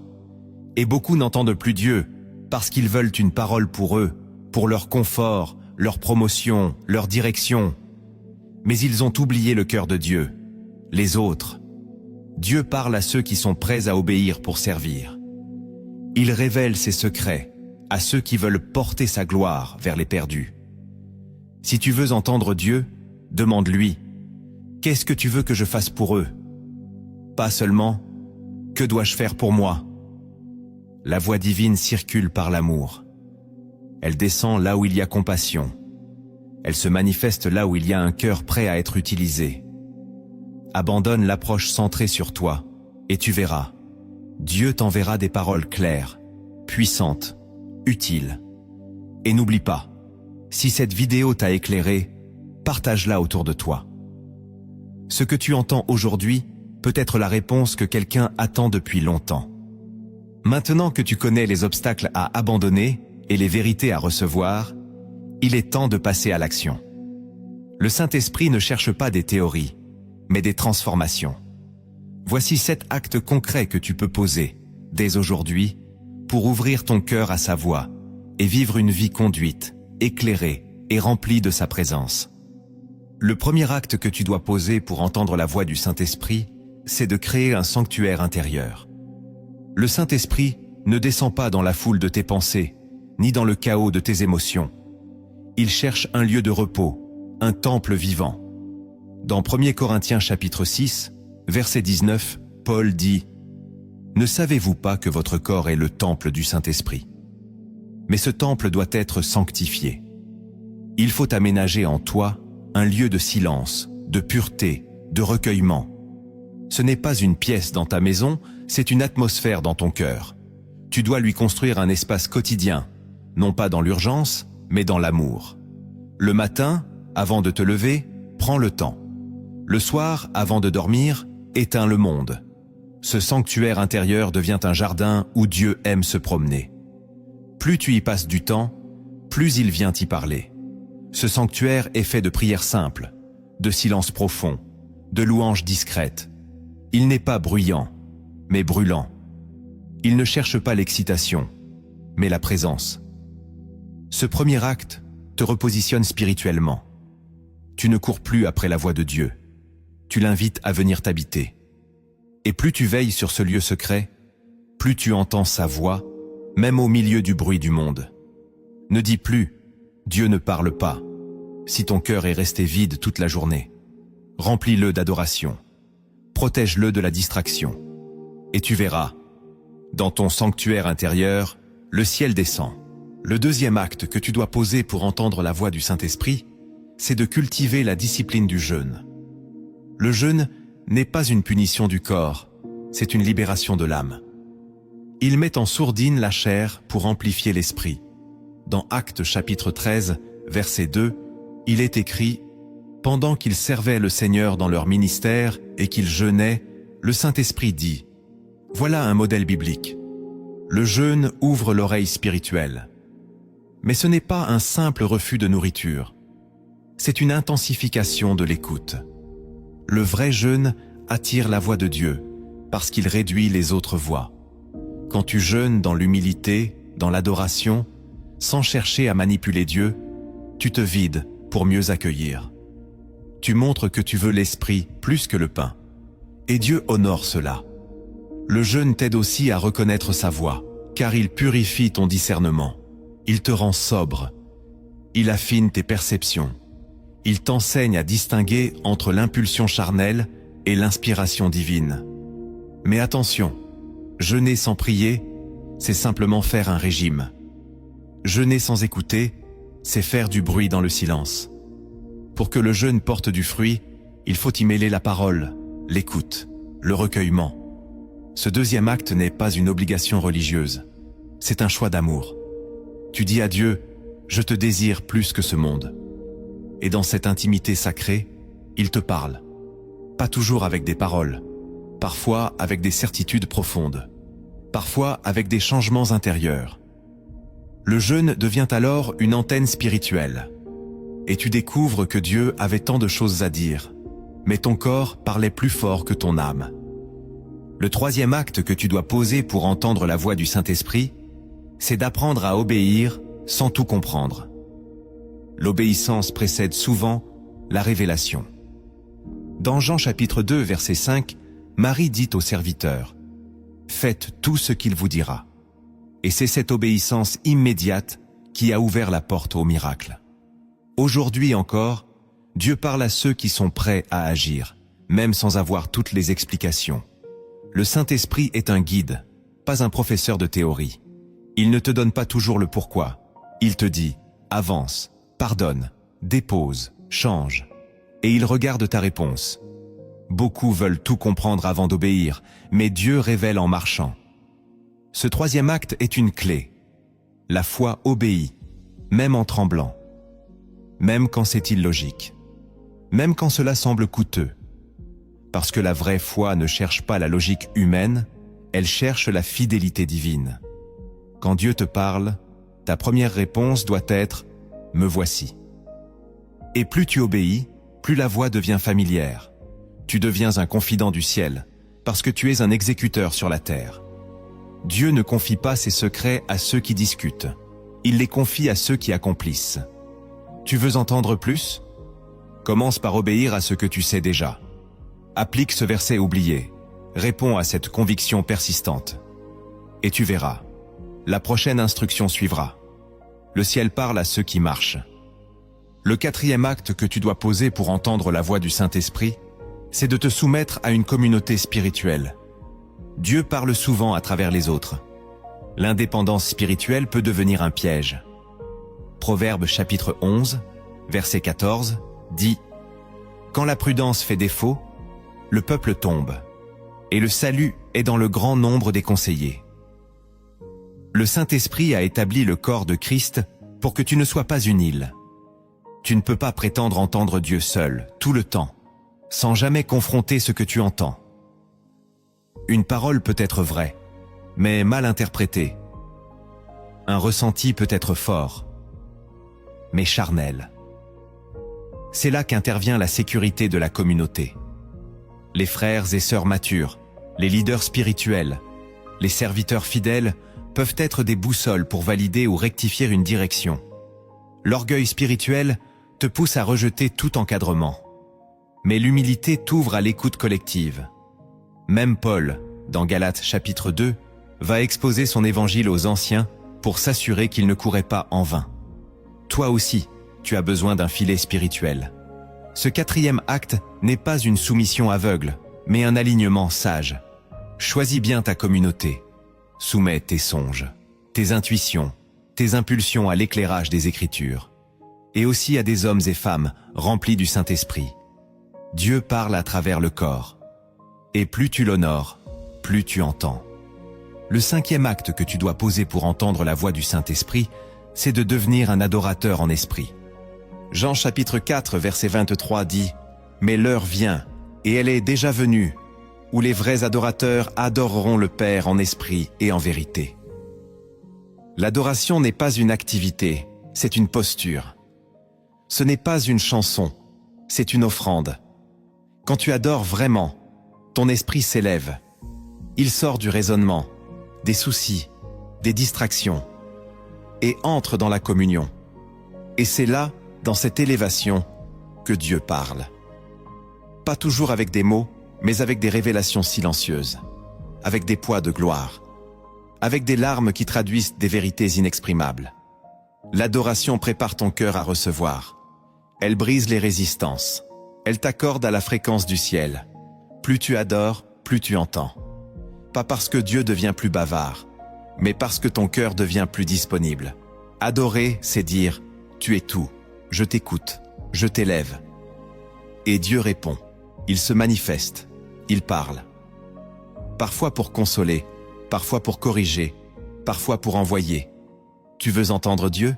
Et beaucoup n'entendent plus Dieu, parce qu'ils veulent une parole pour eux, pour leur confort, leur promotion, leur direction. Mais ils ont oublié le cœur de Dieu, les autres. Dieu parle à ceux qui sont prêts à obéir pour servir. Il révèle ses secrets à ceux qui veulent porter sa gloire vers les perdus. Si tu veux entendre Dieu, demande-lui « Qu'est-ce que tu veux que je fasse pour eux ?» Pas seulement « Que dois-je faire pour moi ?» La voix divine circule par l'amour. Elle descend là où il y a compassion. Elle se manifeste là où il y a un cœur prêt à être utilisé. Abandonne l'approche centrée sur toi, et tu verras. Dieu t'enverra des paroles claires, puissantes, utiles. Et n'oublie pas, si cette vidéo t'a éclairé, partage-la autour de toi. Ce que tu entends aujourd'hui peut être la réponse que quelqu'un attend depuis longtemps. Maintenant que tu connais les obstacles à abandonner et les vérités à recevoir, il est temps de passer à l'action. Le Saint-Esprit ne cherche pas des théories, mais des transformations. Voici 7 actes concrets que tu peux poser, dès aujourd'hui, pour ouvrir ton cœur à sa voix et vivre une vie conduite, éclairée et remplie de sa présence. Le premier acte que tu dois poser pour entendre la voix du Saint-Esprit, c'est de créer un sanctuaire intérieur. Le Saint-Esprit ne descend pas dans la foule de tes pensées, ni dans le chaos de tes émotions. Il cherche un lieu de repos, un temple vivant. Dans 1 Corinthiens chapitre 6, verset 19, Paul dit « Ne savez-vous pas que votre corps est le temple du Saint-Esprit ? Mais ce temple doit être sanctifié. Il faut aménager en toi un lieu de silence, de pureté, de recueillement. Ce n'est pas une pièce dans ta maison, c'est une atmosphère dans ton cœur. Tu dois lui construire un espace quotidien, non pas dans l'urgence, mais dans l'amour. Le matin, avant de te lever, prends le temps. Le soir, avant de dormir, éteins le monde. Ce sanctuaire intérieur devient un jardin où Dieu aime se promener. Plus tu y passes du temps, plus il vient y parler. Ce sanctuaire est fait de prières simples, de silence profond, de louanges discrètes. Il n'est pas bruyant, mais brûlant. Il ne cherche pas l'excitation, mais la présence. Ce premier acte te repositionne spirituellement. Tu ne cours plus après la voix de Dieu. Tu l'invites à venir t'habiter. Et plus tu veilles sur ce lieu secret, plus tu entends sa voix, même au milieu du bruit du monde. Ne dis plus « Dieu ne parle pas » si ton cœur est resté vide toute la journée. Remplis-le d'adoration. Protège-le de la distraction. Et tu verras, dans ton sanctuaire intérieur, le ciel descend. Le deuxième acte que tu dois poser pour entendre la voix du Saint-Esprit, c'est de cultiver la discipline du jeûne. Le jeûne n'est pas une punition du corps, c'est une libération de l'âme. Il met en sourdine la chair pour amplifier l'esprit. Dans Actes chapitre 13, verset 2, il est écrit « Pendant qu'ils servaient le Seigneur dans leur ministère et qu'ils jeûnaient, le Saint-Esprit dit « Voilà un modèle biblique. Le jeûne ouvre l'oreille spirituelle. Mais ce n'est pas un simple refus de nourriture. C'est une intensification de l'écoute. Le vrai jeûne attire la voix de Dieu, parce qu'il réduit les autres voix. Quand tu jeûnes dans l'humilité, dans l'adoration, sans chercher à manipuler Dieu, tu te vides pour mieux accueillir. Tu montres que tu veux l'esprit plus que le pain. Et Dieu honore cela. Le jeûne t'aide aussi à reconnaître sa voix, car il purifie ton discernement. Il te rend sobre. Il affine tes perceptions. Il t'enseigne à distinguer entre l'impulsion charnelle et l'inspiration divine. Mais attention, jeûner sans prier, c'est simplement faire un régime. Jeûner sans écouter, c'est faire du bruit dans le silence. Pour que le jeûne porte du fruit, il faut y mêler la parole, l'écoute, le recueillement. Ce deuxième acte n'est pas une obligation religieuse, c'est un choix d'amour. Tu dis à Dieu, je te désire plus que ce monde. Et dans cette intimité sacrée, il te parle. Pas toujours avec des paroles, parfois avec des certitudes profondes, parfois avec des changements intérieurs. Le jeûne devient alors une antenne spirituelle. Et tu découvres que Dieu avait tant de choses à dire, mais ton corps parlait plus fort que ton âme. Le troisième acte que tu dois poser pour entendre la voix du Saint-Esprit, c'est d'apprendre à obéir sans tout comprendre. L'obéissance précède souvent la révélation. Dans Jean chapitre 2, verset 5, Marie dit au serviteur « Faites tout ce qu'il vous dira ». Et c'est cette obéissance immédiate qui a ouvert la porte au miracle. Aujourd'hui encore, Dieu parle à ceux qui sont prêts à agir, même sans avoir toutes les explications. Le Saint-Esprit est un guide, pas un professeur de théorie. Il ne te donne pas toujours le pourquoi. Il te dit « avance, pardonne, dépose, change ». Et il regarde ta réponse. Beaucoup veulent tout comprendre avant d'obéir, mais Dieu révèle en marchant. Ce troisième acte est une clé. La foi obéit, même en tremblant, même quand c'est illogique, même quand cela semble coûteux. Parce que la vraie foi ne cherche pas la logique humaine, elle cherche la fidélité divine. Quand Dieu te parle, ta première réponse doit être « Me voici ». Et plus tu obéis, plus la voix devient familière. Tu deviens un confident du ciel, parce que tu es un exécuteur sur la terre. Dieu ne confie pas ses secrets à ceux qui discutent. Il les confie à ceux qui accomplissent. Tu veux entendre plus? Commence par obéir à ce que tu sais déjà. Applique ce verset oublié. Réponds à cette conviction persistante. Et tu verras. La prochaine instruction suivra. Le ciel parle à ceux qui marchent. Le quatrième acte que tu dois poser pour entendre la voix du Saint-Esprit, c'est de te soumettre à une communauté spirituelle. Dieu parle souvent à travers les autres. L'indépendance spirituelle peut devenir un piège. Proverbe chapitre 11, verset 14, dit « Quand la prudence fait défaut, le peuple tombe, et le salut est dans le grand nombre des conseillers. » Le Saint-Esprit a établi le corps de Christ pour que tu ne sois pas une île. Tu ne peux pas prétendre entendre Dieu seul, tout le temps, sans jamais confronter ce que tu entends. Une parole peut être vraie, mais mal interprétée. Un ressenti peut être fort, mais charnel. C'est là qu'intervient la sécurité de la communauté. Les frères et sœurs matures, les leaders spirituels, les serviteurs fidèles peuvent être des boussoles pour valider ou rectifier une direction. L'orgueil spirituel te pousse à rejeter tout encadrement. Mais l'humilité t'ouvre à l'écoute collective. Même Paul, dans Galates chapitre 2, va exposer son évangile aux anciens pour s'assurer qu'ils ne couraient pas en vain. Toi aussi, tu as besoin d'un filet spirituel. Ce quatrième acte n'est pas une soumission aveugle, mais un alignement sage. Choisis bien ta communauté. Soumets tes songes, tes intuitions, tes impulsions à l'éclairage des Écritures, et aussi à des hommes et femmes remplis du Saint-Esprit. Dieu parle à travers le corps. Et plus tu l'honores, plus tu entends. Le cinquième acte que tu dois poser pour entendre la voix du Saint-Esprit c'est de devenir un adorateur en esprit. Jean chapitre 4 verset 23 dit « Mais l'heure vient, et elle est déjà venue, où les vrais adorateurs adoreront le Père en esprit et en vérité. » L'adoration n'est pas une activité, c'est une posture. Ce n'est pas une chanson, c'est une offrande. Quand tu adores vraiment, ton esprit s'élève. Il sort du raisonnement, des soucis, des distractions, et entre dans la communion. Et c'est là, dans cette élévation, que Dieu parle. Pas toujours avec des mots, mais avec des révélations silencieuses, avec des poids de gloire, avec des larmes qui traduisent des vérités inexprimables. L'adoration prépare ton cœur à recevoir. Elle brise les résistances. Elle t'accorde à la fréquence du ciel. Plus tu adores, plus tu entends. Pas parce que Dieu devient plus bavard, mais parce que ton cœur devient plus disponible. Adorer, c'est dire « Tu es tout, je t'écoute, je t'élève ». Et Dieu répond. Il se manifeste, il parle. Parfois pour consoler, parfois pour corriger, parfois pour envoyer. Tu veux entendre Dieu?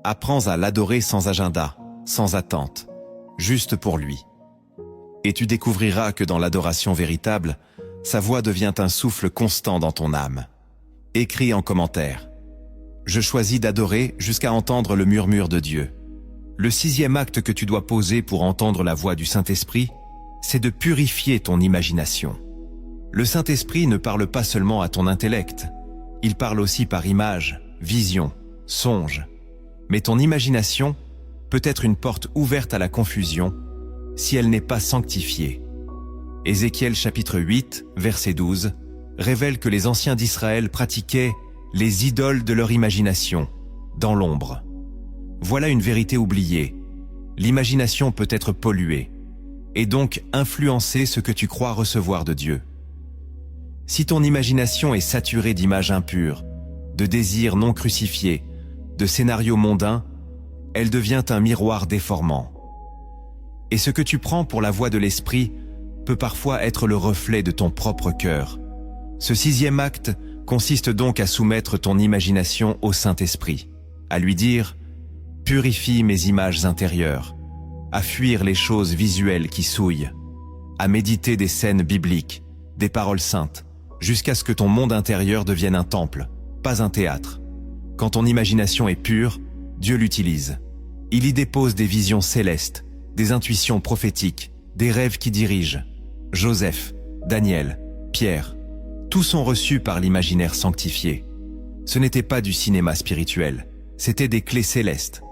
Apprends à l'adorer sans agenda, sans attente, juste pour lui. Et tu découvriras que dans l'adoration véritable, sa voix devient un souffle constant dans ton âme. Écris en commentaire. Je choisis d'adorer jusqu'à entendre le murmure de Dieu. Le 6e acte que tu dois poser pour entendre la voix du Saint-Esprit, c'est de purifier ton imagination. Le Saint-Esprit ne parle pas seulement à ton intellect, il parle aussi par image, vision, songe. Mais ton imagination peut être une porte ouverte à la confusion si elle n'est pas sanctifiée. Ézéchiel chapitre 8, verset 12, révèle que les anciens d'Israël pratiquaient les idoles de leur imagination, dans l'ombre. Voilà une vérité oubliée. L'imagination peut être polluée, et donc influencer ce que tu crois recevoir de Dieu. Si ton imagination est saturée d'images impures, de désirs non crucifiés, de scénarios mondains, elle devient un miroir déformant. Et ce que tu prends pour la voix de l'esprit peut parfois être le reflet de ton propre cœur. Ce 6e acte consiste donc à soumettre ton imagination au Saint-Esprit, à lui dire « Purifie mes images intérieures », à fuir les choses visuelles qui souillent, à méditer des scènes bibliques, des paroles saintes, jusqu'à ce que ton monde intérieur devienne un temple, pas un théâtre. Quand ton imagination est pure, Dieu l'utilise. Il y dépose des visions célestes, des intuitions prophétiques, des rêves qui dirigent. Joseph, Daniel, Pierre, tous sont reçus par l'imaginaire sanctifié. Ce n'était pas du cinéma spirituel, c'était des clés célestes.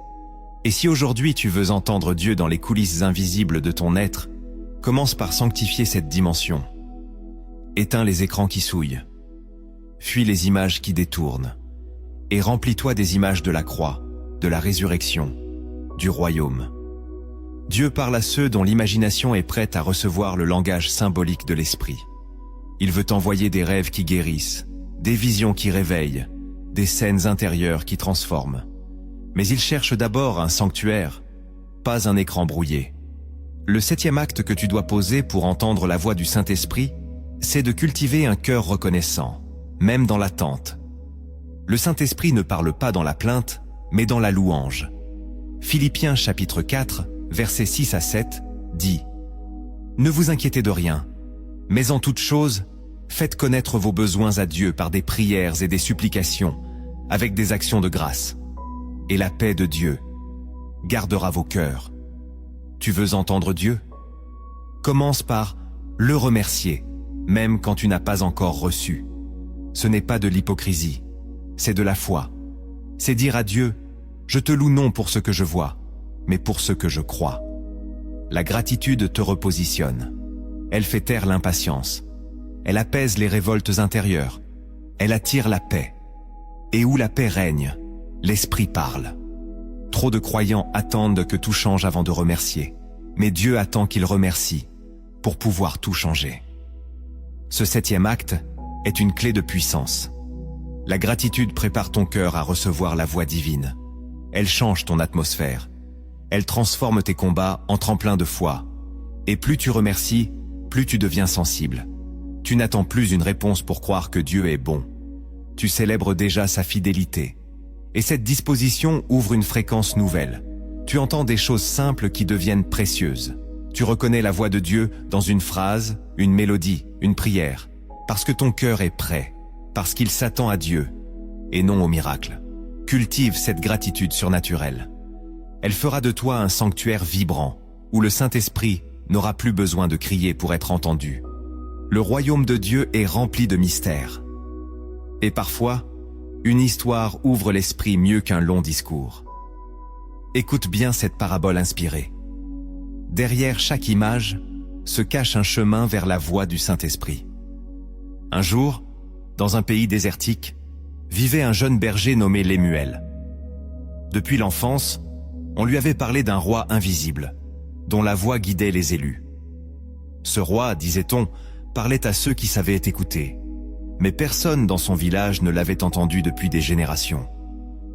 Et si aujourd'hui tu veux entendre Dieu dans les coulisses invisibles de ton être, commence par sanctifier cette dimension. Éteins les écrans qui souillent. Fuis les images qui détournent. Et remplis-toi des images de la croix, de la résurrection, du royaume. Dieu parle à ceux dont l'imagination est prête à recevoir le langage symbolique de l'esprit. Il veut t'envoyer des rêves qui guérissent, des visions qui réveillent, des scènes intérieures qui transforment. Mais il cherche d'abord un sanctuaire, pas un écran brouillé. Le 7e acte que tu dois poser pour entendre la voix du Saint-Esprit, c'est de cultiver un cœur reconnaissant, même dans l'attente. Le Saint-Esprit ne parle pas dans la plainte, mais dans la louange. Philippiens chapitre 4, versets 6 à 7, dit « Ne vous inquiétez de rien, mais en toute chose, faites connaître vos besoins à Dieu par des prières et des supplications, avec des actions de grâce. Et la paix de Dieu gardera vos cœurs. » Tu veux entendre Dieu? Commence par le remercier, même quand tu n'as pas encore reçu. Ce n'est pas de l'hypocrisie, c'est de la foi. C'est dire à Dieu, je te loue non pour ce que je vois, mais pour ce que je crois. La gratitude te repositionne. Elle fait taire l'impatience. Elle apaise les révoltes intérieures. Elle attire la paix. Et où la paix règne, l'Esprit parle. Trop de croyants attendent que tout change avant de remercier. Mais Dieu attend qu'ils remercient pour pouvoir tout changer. Ce 7e acte est une clé de puissance. La gratitude prépare ton cœur à recevoir la voix divine. Elle change ton atmosphère. Elle transforme tes combats en tremplin de foi. Et plus tu remercies, plus tu deviens sensible. Tu n'attends plus une réponse pour croire que Dieu est bon. Tu célèbres déjà sa fidélité. Et cette disposition ouvre une fréquence nouvelle. Tu entends des choses simples qui deviennent précieuses. Tu reconnais la voix de Dieu dans une phrase, une mélodie, une prière, parce que ton cœur est prêt, parce qu'il s'attend à Dieu, et non au miracle. Cultive cette gratitude surnaturelle. Elle fera de toi un sanctuaire vibrant, où le Saint-Esprit n'aura plus besoin de crier pour être entendu. Le royaume de Dieu est rempli de mystères. Et parfois, une histoire ouvre l'esprit mieux qu'un long discours. Écoute bien cette parabole inspirée. Derrière chaque image se cache un chemin vers la voie du Saint-Esprit. Un jour, dans un pays désertique, vivait un jeune berger nommé Lémuel. Depuis l'enfance, on lui avait parlé d'un roi invisible, dont la voix guidait les élus. Ce roi, disait-on, parlait à ceux qui savaient écouter, mais personne dans son village ne l'avait entendu depuis des générations.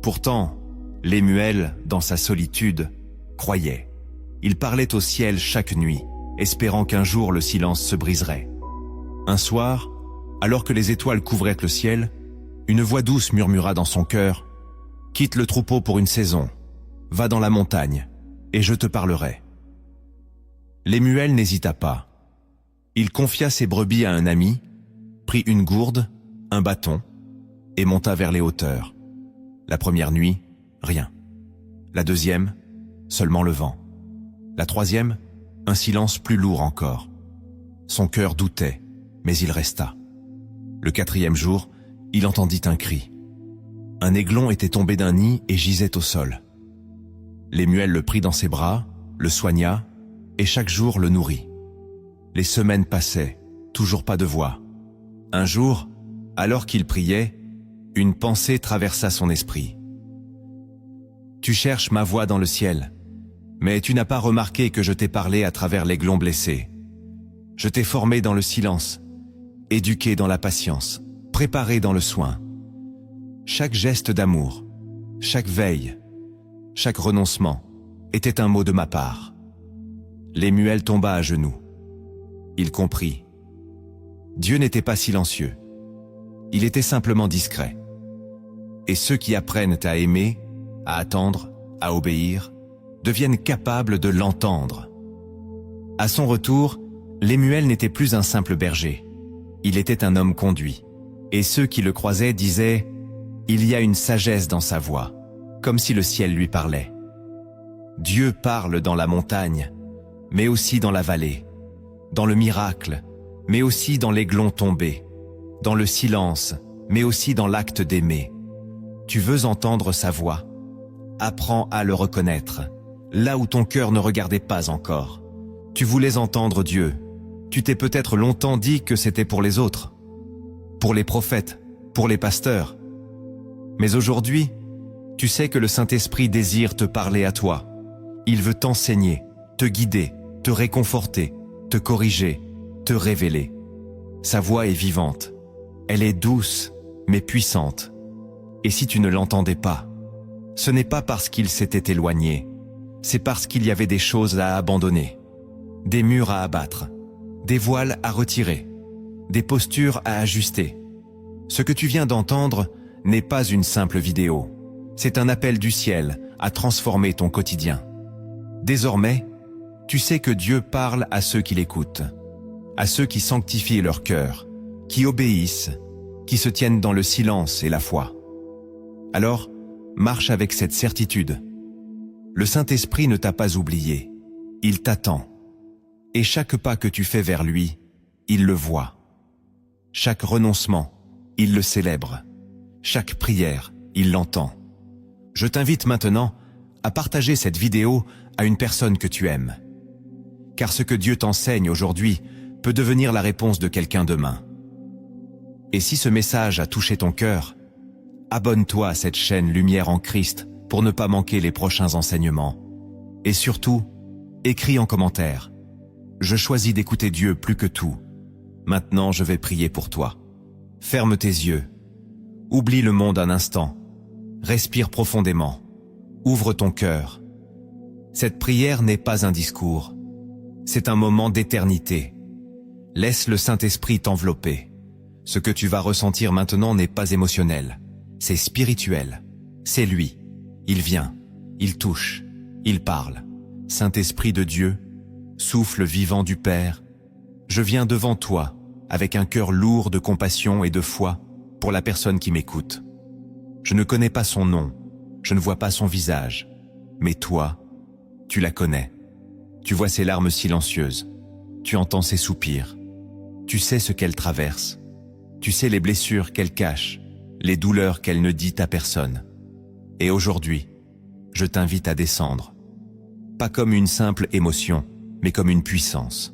Pourtant, Lémuel, dans sa solitude, croyait. Il parlait au ciel chaque nuit, espérant qu'un jour le silence se briserait. Un soir, alors que les étoiles couvraient le ciel, une voix douce murmura dans son cœur « Quitte le troupeau pour une saison, va dans la montagne, et je te parlerai. » Lémuel n'hésita pas. Il confia ses brebis à un ami, prit une gourde, un bâton, et monta vers les hauteurs. La première nuit, rien. La deuxième, seulement le vent. La troisième, un silence plus lourd encore. Son cœur doutait, mais il resta. Le quatrième jour, il entendit un cri. Un aiglon était tombé d'un nid et gisait au sol. Lémuel le prit dans ses bras, le soigna, et chaque jour le nourrit. Les semaines passaient, toujours pas de voix. Un jour, alors qu'il priait, une pensée traversa son esprit. « Tu cherches ma voix dans le ciel, mais tu n'as pas remarqué que je t'ai parlé à travers l'aiglon blessé. Je t'ai formé dans le silence, éduqué dans la patience, préparé dans le soin. Chaque geste d'amour, chaque veille, chaque renoncement était un mot de ma part. » Lémuel tomba à genoux. Il comprit. Dieu n'était pas silencieux. Il était simplement discret. Et ceux qui apprennent à aimer, à attendre, à obéir, deviennent capables de l'entendre. À son retour, Lémuel n'était plus un simple berger. Il était un homme conduit. Et ceux qui le croisaient disaient « Il y a une sagesse dans sa voix », comme si le ciel lui parlait. Dieu parle dans la montagne, mais aussi dans la vallée, dans le miracle, mais aussi dans l'aiglon tombé, dans le silence, mais aussi dans l'acte d'aimer. Tu veux entendre sa voix? Apprends à le reconnaître, là où ton cœur ne regardait pas encore. Tu voulais entendre Dieu. Tu t'es peut-être longtemps dit que c'était pour les autres, pour les prophètes, pour les pasteurs. Mais aujourd'hui, tu sais que le Saint-Esprit désire te parler à toi. Il veut t'enseigner, te guider, te réconforter, te corriger, te révéler. Sa voix est vivante. Elle est douce, mais puissante. Et si tu ne l'entendais pas, ce n'est pas parce qu'il s'était éloigné, c'est parce qu'il y avait des choses à abandonner, des murs à abattre, des voiles à retirer, des postures à ajuster. Ce que tu viens d'entendre n'est pas une simple vidéo. C'est un appel du ciel à transformer ton quotidien. Désormais, tu sais que Dieu parle à ceux qui l'écoutent, à ceux qui sanctifient leur cœur, qui obéissent, qui se tiennent dans le silence et la foi. Alors, marche avec cette certitude. Le Saint-Esprit ne t'a pas oublié. Il t'attend. Et chaque pas que tu fais vers lui, il le voit. Chaque renoncement, il le célèbre. Chaque prière, il l'entend. Je t'invite maintenant à partager cette vidéo à une personne que tu aimes. Car ce que Dieu t'enseigne aujourd'hui peut devenir la réponse de quelqu'un demain. Et si ce message a touché ton cœur, abonne-toi à cette chaîne Lumière en Christ pour ne pas manquer les prochains enseignements. Et surtout, écris en commentaire. Je choisis d'écouter Dieu plus que tout. Maintenant, je vais prier pour toi. Ferme tes yeux. Oublie le monde un instant. Respire profondément. Ouvre ton cœur. Cette prière n'est pas un discours. C'est un moment d'éternité. Laisse le Saint-Esprit t'envelopper. Ce que tu vas ressentir maintenant n'est pas émotionnel. C'est spirituel. C'est lui. Il vient, il touche, il parle. Saint-Esprit de Dieu, souffle vivant du Père, je viens devant toi avec un cœur lourd de compassion et de foi pour la personne qui m'écoute. Je ne connais pas son nom, je ne vois pas son visage, mais toi, tu la connais. Tu vois ses larmes silencieuses, tu entends ses soupirs, tu sais ce qu'elle traverse, tu sais les blessures qu'elle cache, les douleurs qu'elle ne dit à personne. Et aujourd'hui, je t'invite à descendre, pas comme une simple émotion, mais comme une puissance.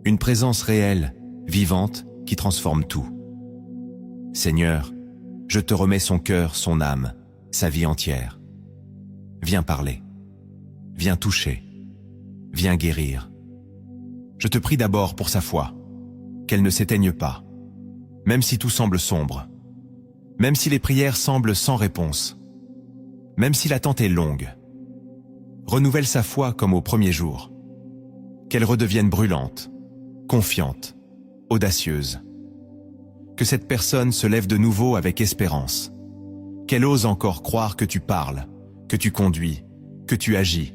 Une présence réelle, vivante, qui transforme tout. Seigneur, je te remets son cœur, son âme, sa vie entière. Viens parler, viens toucher, viens guérir. Je te prie d'abord pour sa foi, qu'elle ne s'éteigne pas, même si tout semble sombre, même si les prières semblent sans réponse, même si l'attente est longue. Renouvelle sa foi comme au premier jour, qu'elle redevienne brûlante, confiante, audacieuse. Que cette personne se lève de nouveau avec espérance, qu'elle ose encore croire que tu parles, que tu conduis, que tu agis.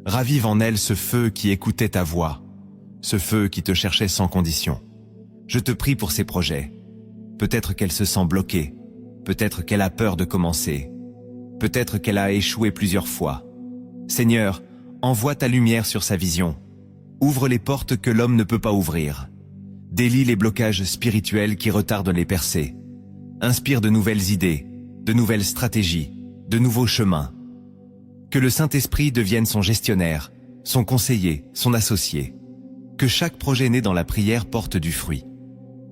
Ravive en elle ce feu qui écoutait ta voix, ce feu qui te cherchait sans condition. Je te prie pour ses projets. Peut-être qu'elle se sent bloquée, peut-être qu'elle a peur de commencer, peut-être qu'elle a échoué plusieurs fois. Seigneur, envoie ta lumière sur sa vision. Ouvre les portes que l'homme ne peut pas ouvrir. Délie les blocages spirituels qui retardent les percées. Inspire de nouvelles idées, de nouvelles stratégies, de nouveaux chemins. Que le Saint-Esprit devienne son gestionnaire, son conseiller, son associé. Que chaque projet né dans la prière porte du fruit.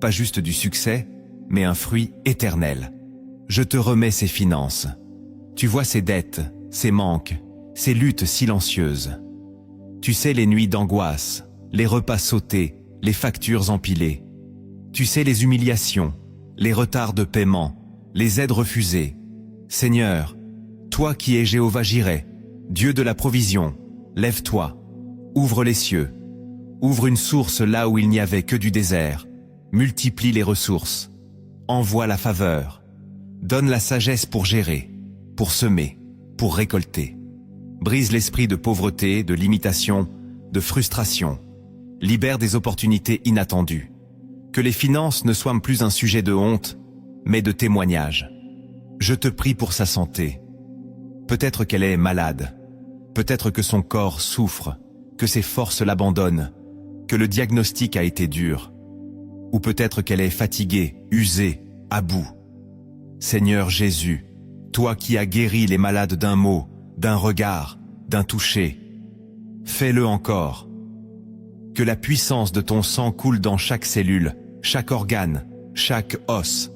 Pas juste du succès, mais un fruit éternel. Je te remets ses finances. Tu vois ses dettes, ses manques, ses luttes silencieuses. Tu sais les nuits d'angoisse, les repas sautés, les factures empilées. Tu sais les humiliations, les retards de paiement, les aides refusées. Seigneur, toi qui es Jéhovah Jireh, Dieu de la provision, lève-toi, ouvre les cieux, ouvre une source là où il n'y avait que du désert, multiplie les ressources, envoie la faveur, donne la sagesse pour gérer, pour semer, pour récolter. Brise l'esprit de pauvreté, de limitation, de frustration. Libère des opportunités inattendues. Que les finances ne soient plus un sujet de honte, mais de témoignage. Je te prie pour sa santé. Peut-être qu'elle est malade. Peut-être que son corps souffre, que ses forces l'abandonnent, que le diagnostic a été dur. Ou peut-être qu'elle est fatiguée, usée, à bout. Seigneur Jésus, toi qui as guéri les malades d'un mot, d'un regard, d'un toucher, fais-le encore. Que la puissance de ton sang coule dans chaque cellule, chaque organe, chaque os.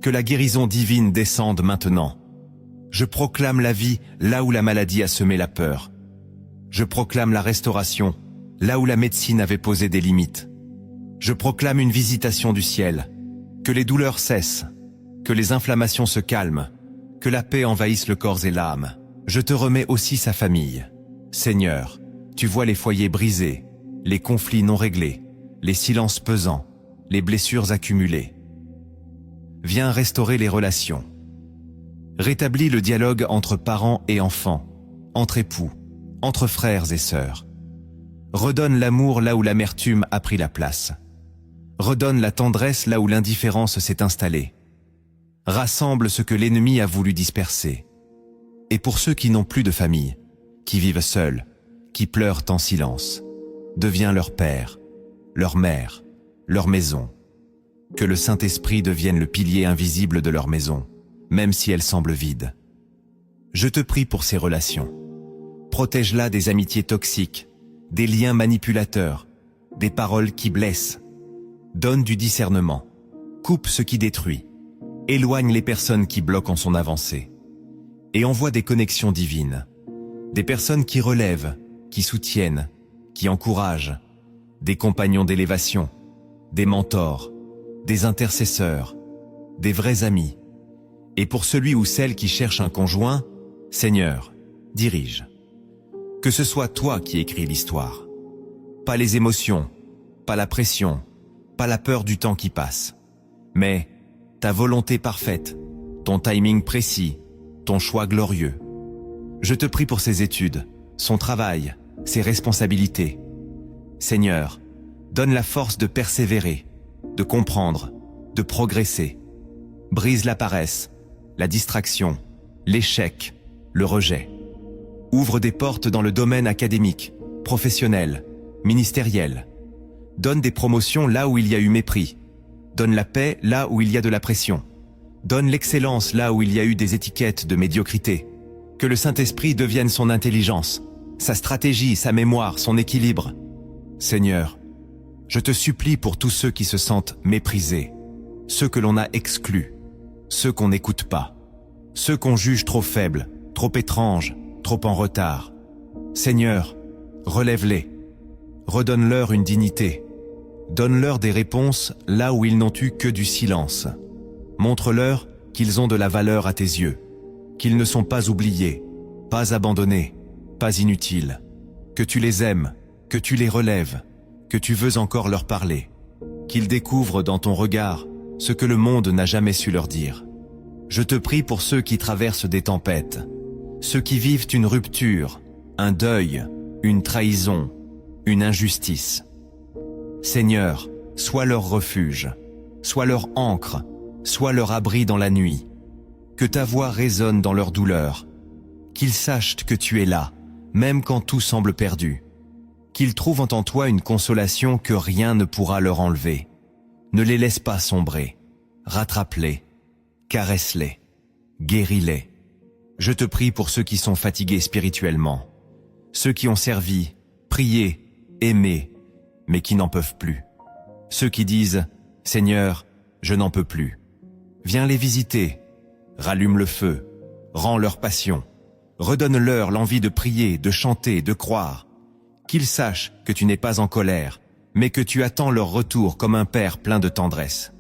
Que la guérison divine descende maintenant. Je proclame la vie là où la maladie a semé la peur. Je proclame la restauration là où la médecine avait posé des limites. Je proclame une visitation du ciel. Que les douleurs cessent, que les inflammations se calment, que la paix envahisse le corps et l'âme. Je te remets aussi sa famille. Seigneur, tu vois les foyers brisés, les conflits non réglés, les silences pesants, les blessures accumulées. Viens restaurer les relations. Rétablis le dialogue entre parents et enfants, entre époux, entre frères et sœurs. Redonne l'amour là où l'amertume a pris la place. Redonne la tendresse là où l'indifférence s'est installée. Rassemble ce que l'ennemi a voulu disperser. Et pour ceux qui n'ont plus de famille, qui vivent seuls, qui pleurent en silence, deviens leur père, leur mère, leur maison. Que le Saint-Esprit devienne le pilier invisible de leur maison, même si elle semble vide. Je te prie pour ces relations. Protège-la des amitiés toxiques, des liens manipulateurs, des paroles qui blessent. Donne du discernement. Coupe ce qui détruit. Éloigne les personnes qui bloquent en son avancée. Et envoie des connexions divines. Des personnes qui relèvent, qui soutiennent, qui encouragent. Des compagnons d'élévation, des mentors, des intercesseurs, des vrais amis. Et pour celui ou celle qui cherche un conjoint, Seigneur, dirige. Que ce soit toi qui écris l'histoire. Pas les émotions, pas la pression, pas la peur du temps qui passe. Mais ta volonté parfaite, ton timing précis, ton choix glorieux. Je te prie pour ses études, son travail, ses responsabilités. Seigneur, donne la force de persévérer, de comprendre, de progresser. Brise la paresse, la distraction, l'échec, le rejet. Ouvre des portes dans le domaine académique, professionnel, ministériel. Donne des promotions là où il y a eu mépris. Donne la paix là où il y a de la pression. Donne l'excellence là où il y a eu des étiquettes de médiocrité. Que le Saint-Esprit devienne son intelligence, sa stratégie, sa mémoire, son équilibre. Seigneur, je te supplie pour tous ceux qui se sentent méprisés, ceux que l'on a exclus, ceux qu'on n'écoute pas, ceux qu'on juge trop faibles, trop étranges, trop en retard. Seigneur, relève-les, redonne-leur une dignité, donne-leur des réponses là où ils n'ont eu que du silence. Montre-leur qu'ils ont de la valeur à tes yeux, qu'ils ne sont pas oubliés, pas abandonnés, pas inutiles, que tu les aimes, que tu les relèves, que tu veux encore leur parler, qu'ils découvrent dans ton regard ce que le monde n'a jamais su leur dire. Je te prie pour ceux qui traversent des tempêtes, ceux qui vivent une rupture, un deuil, une trahison, une injustice. Seigneur, sois leur refuge, sois leur ancre, sois leur abri dans la nuit. Que ta voix résonne dans leur douleur, qu'ils sachent que tu es là, même quand tout semble perdu. Qu'ils trouvent en toi une consolation que rien ne pourra leur enlever. Ne les laisse pas sombrer, rattrape-les, caresse-les, guéris-les. Je te prie pour ceux qui sont fatigués spirituellement, ceux qui ont servi, prié, aimé, mais qui n'en peuvent plus. Ceux qui disent « Seigneur, je n'en peux plus ». Viens les visiter, rallume le feu, rends leur passion, redonne-leur l'envie de prier, de chanter, de croire. Qu'ils sachent que tu n'es pas en colère, mais que tu attends leur retour comme un père plein de tendresse.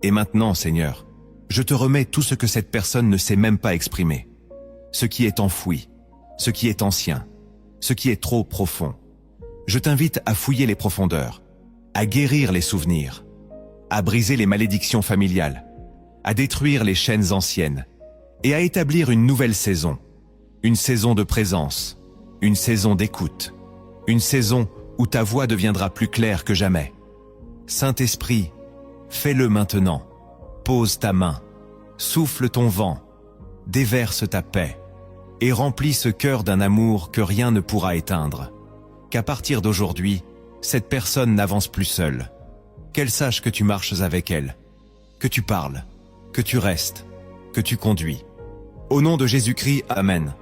Et maintenant, Seigneur, je te remets tout ce que cette personne ne sait même pas exprimer. Ce qui est enfoui, ce qui est ancien, ce qui est trop profond. Je t'invite à fouiller les profondeurs, à guérir les souvenirs, à briser les malédictions familiales, à détruire les chaînes anciennes et à établir une nouvelle saison, une saison de présence, une saison d'écoute, une saison où ta voix deviendra plus claire que jamais. Saint-Esprit, fais-le maintenant, pose ta main, souffle ton vent, déverse ta paix et remplis ce cœur d'un amour que rien ne pourra éteindre. Qu'à partir d'aujourd'hui, cette personne n'avance plus seule, qu'elle sache que tu marches avec elle, que tu parles, que tu restes, que tu conduis. Au nom de Jésus-Christ, Amen.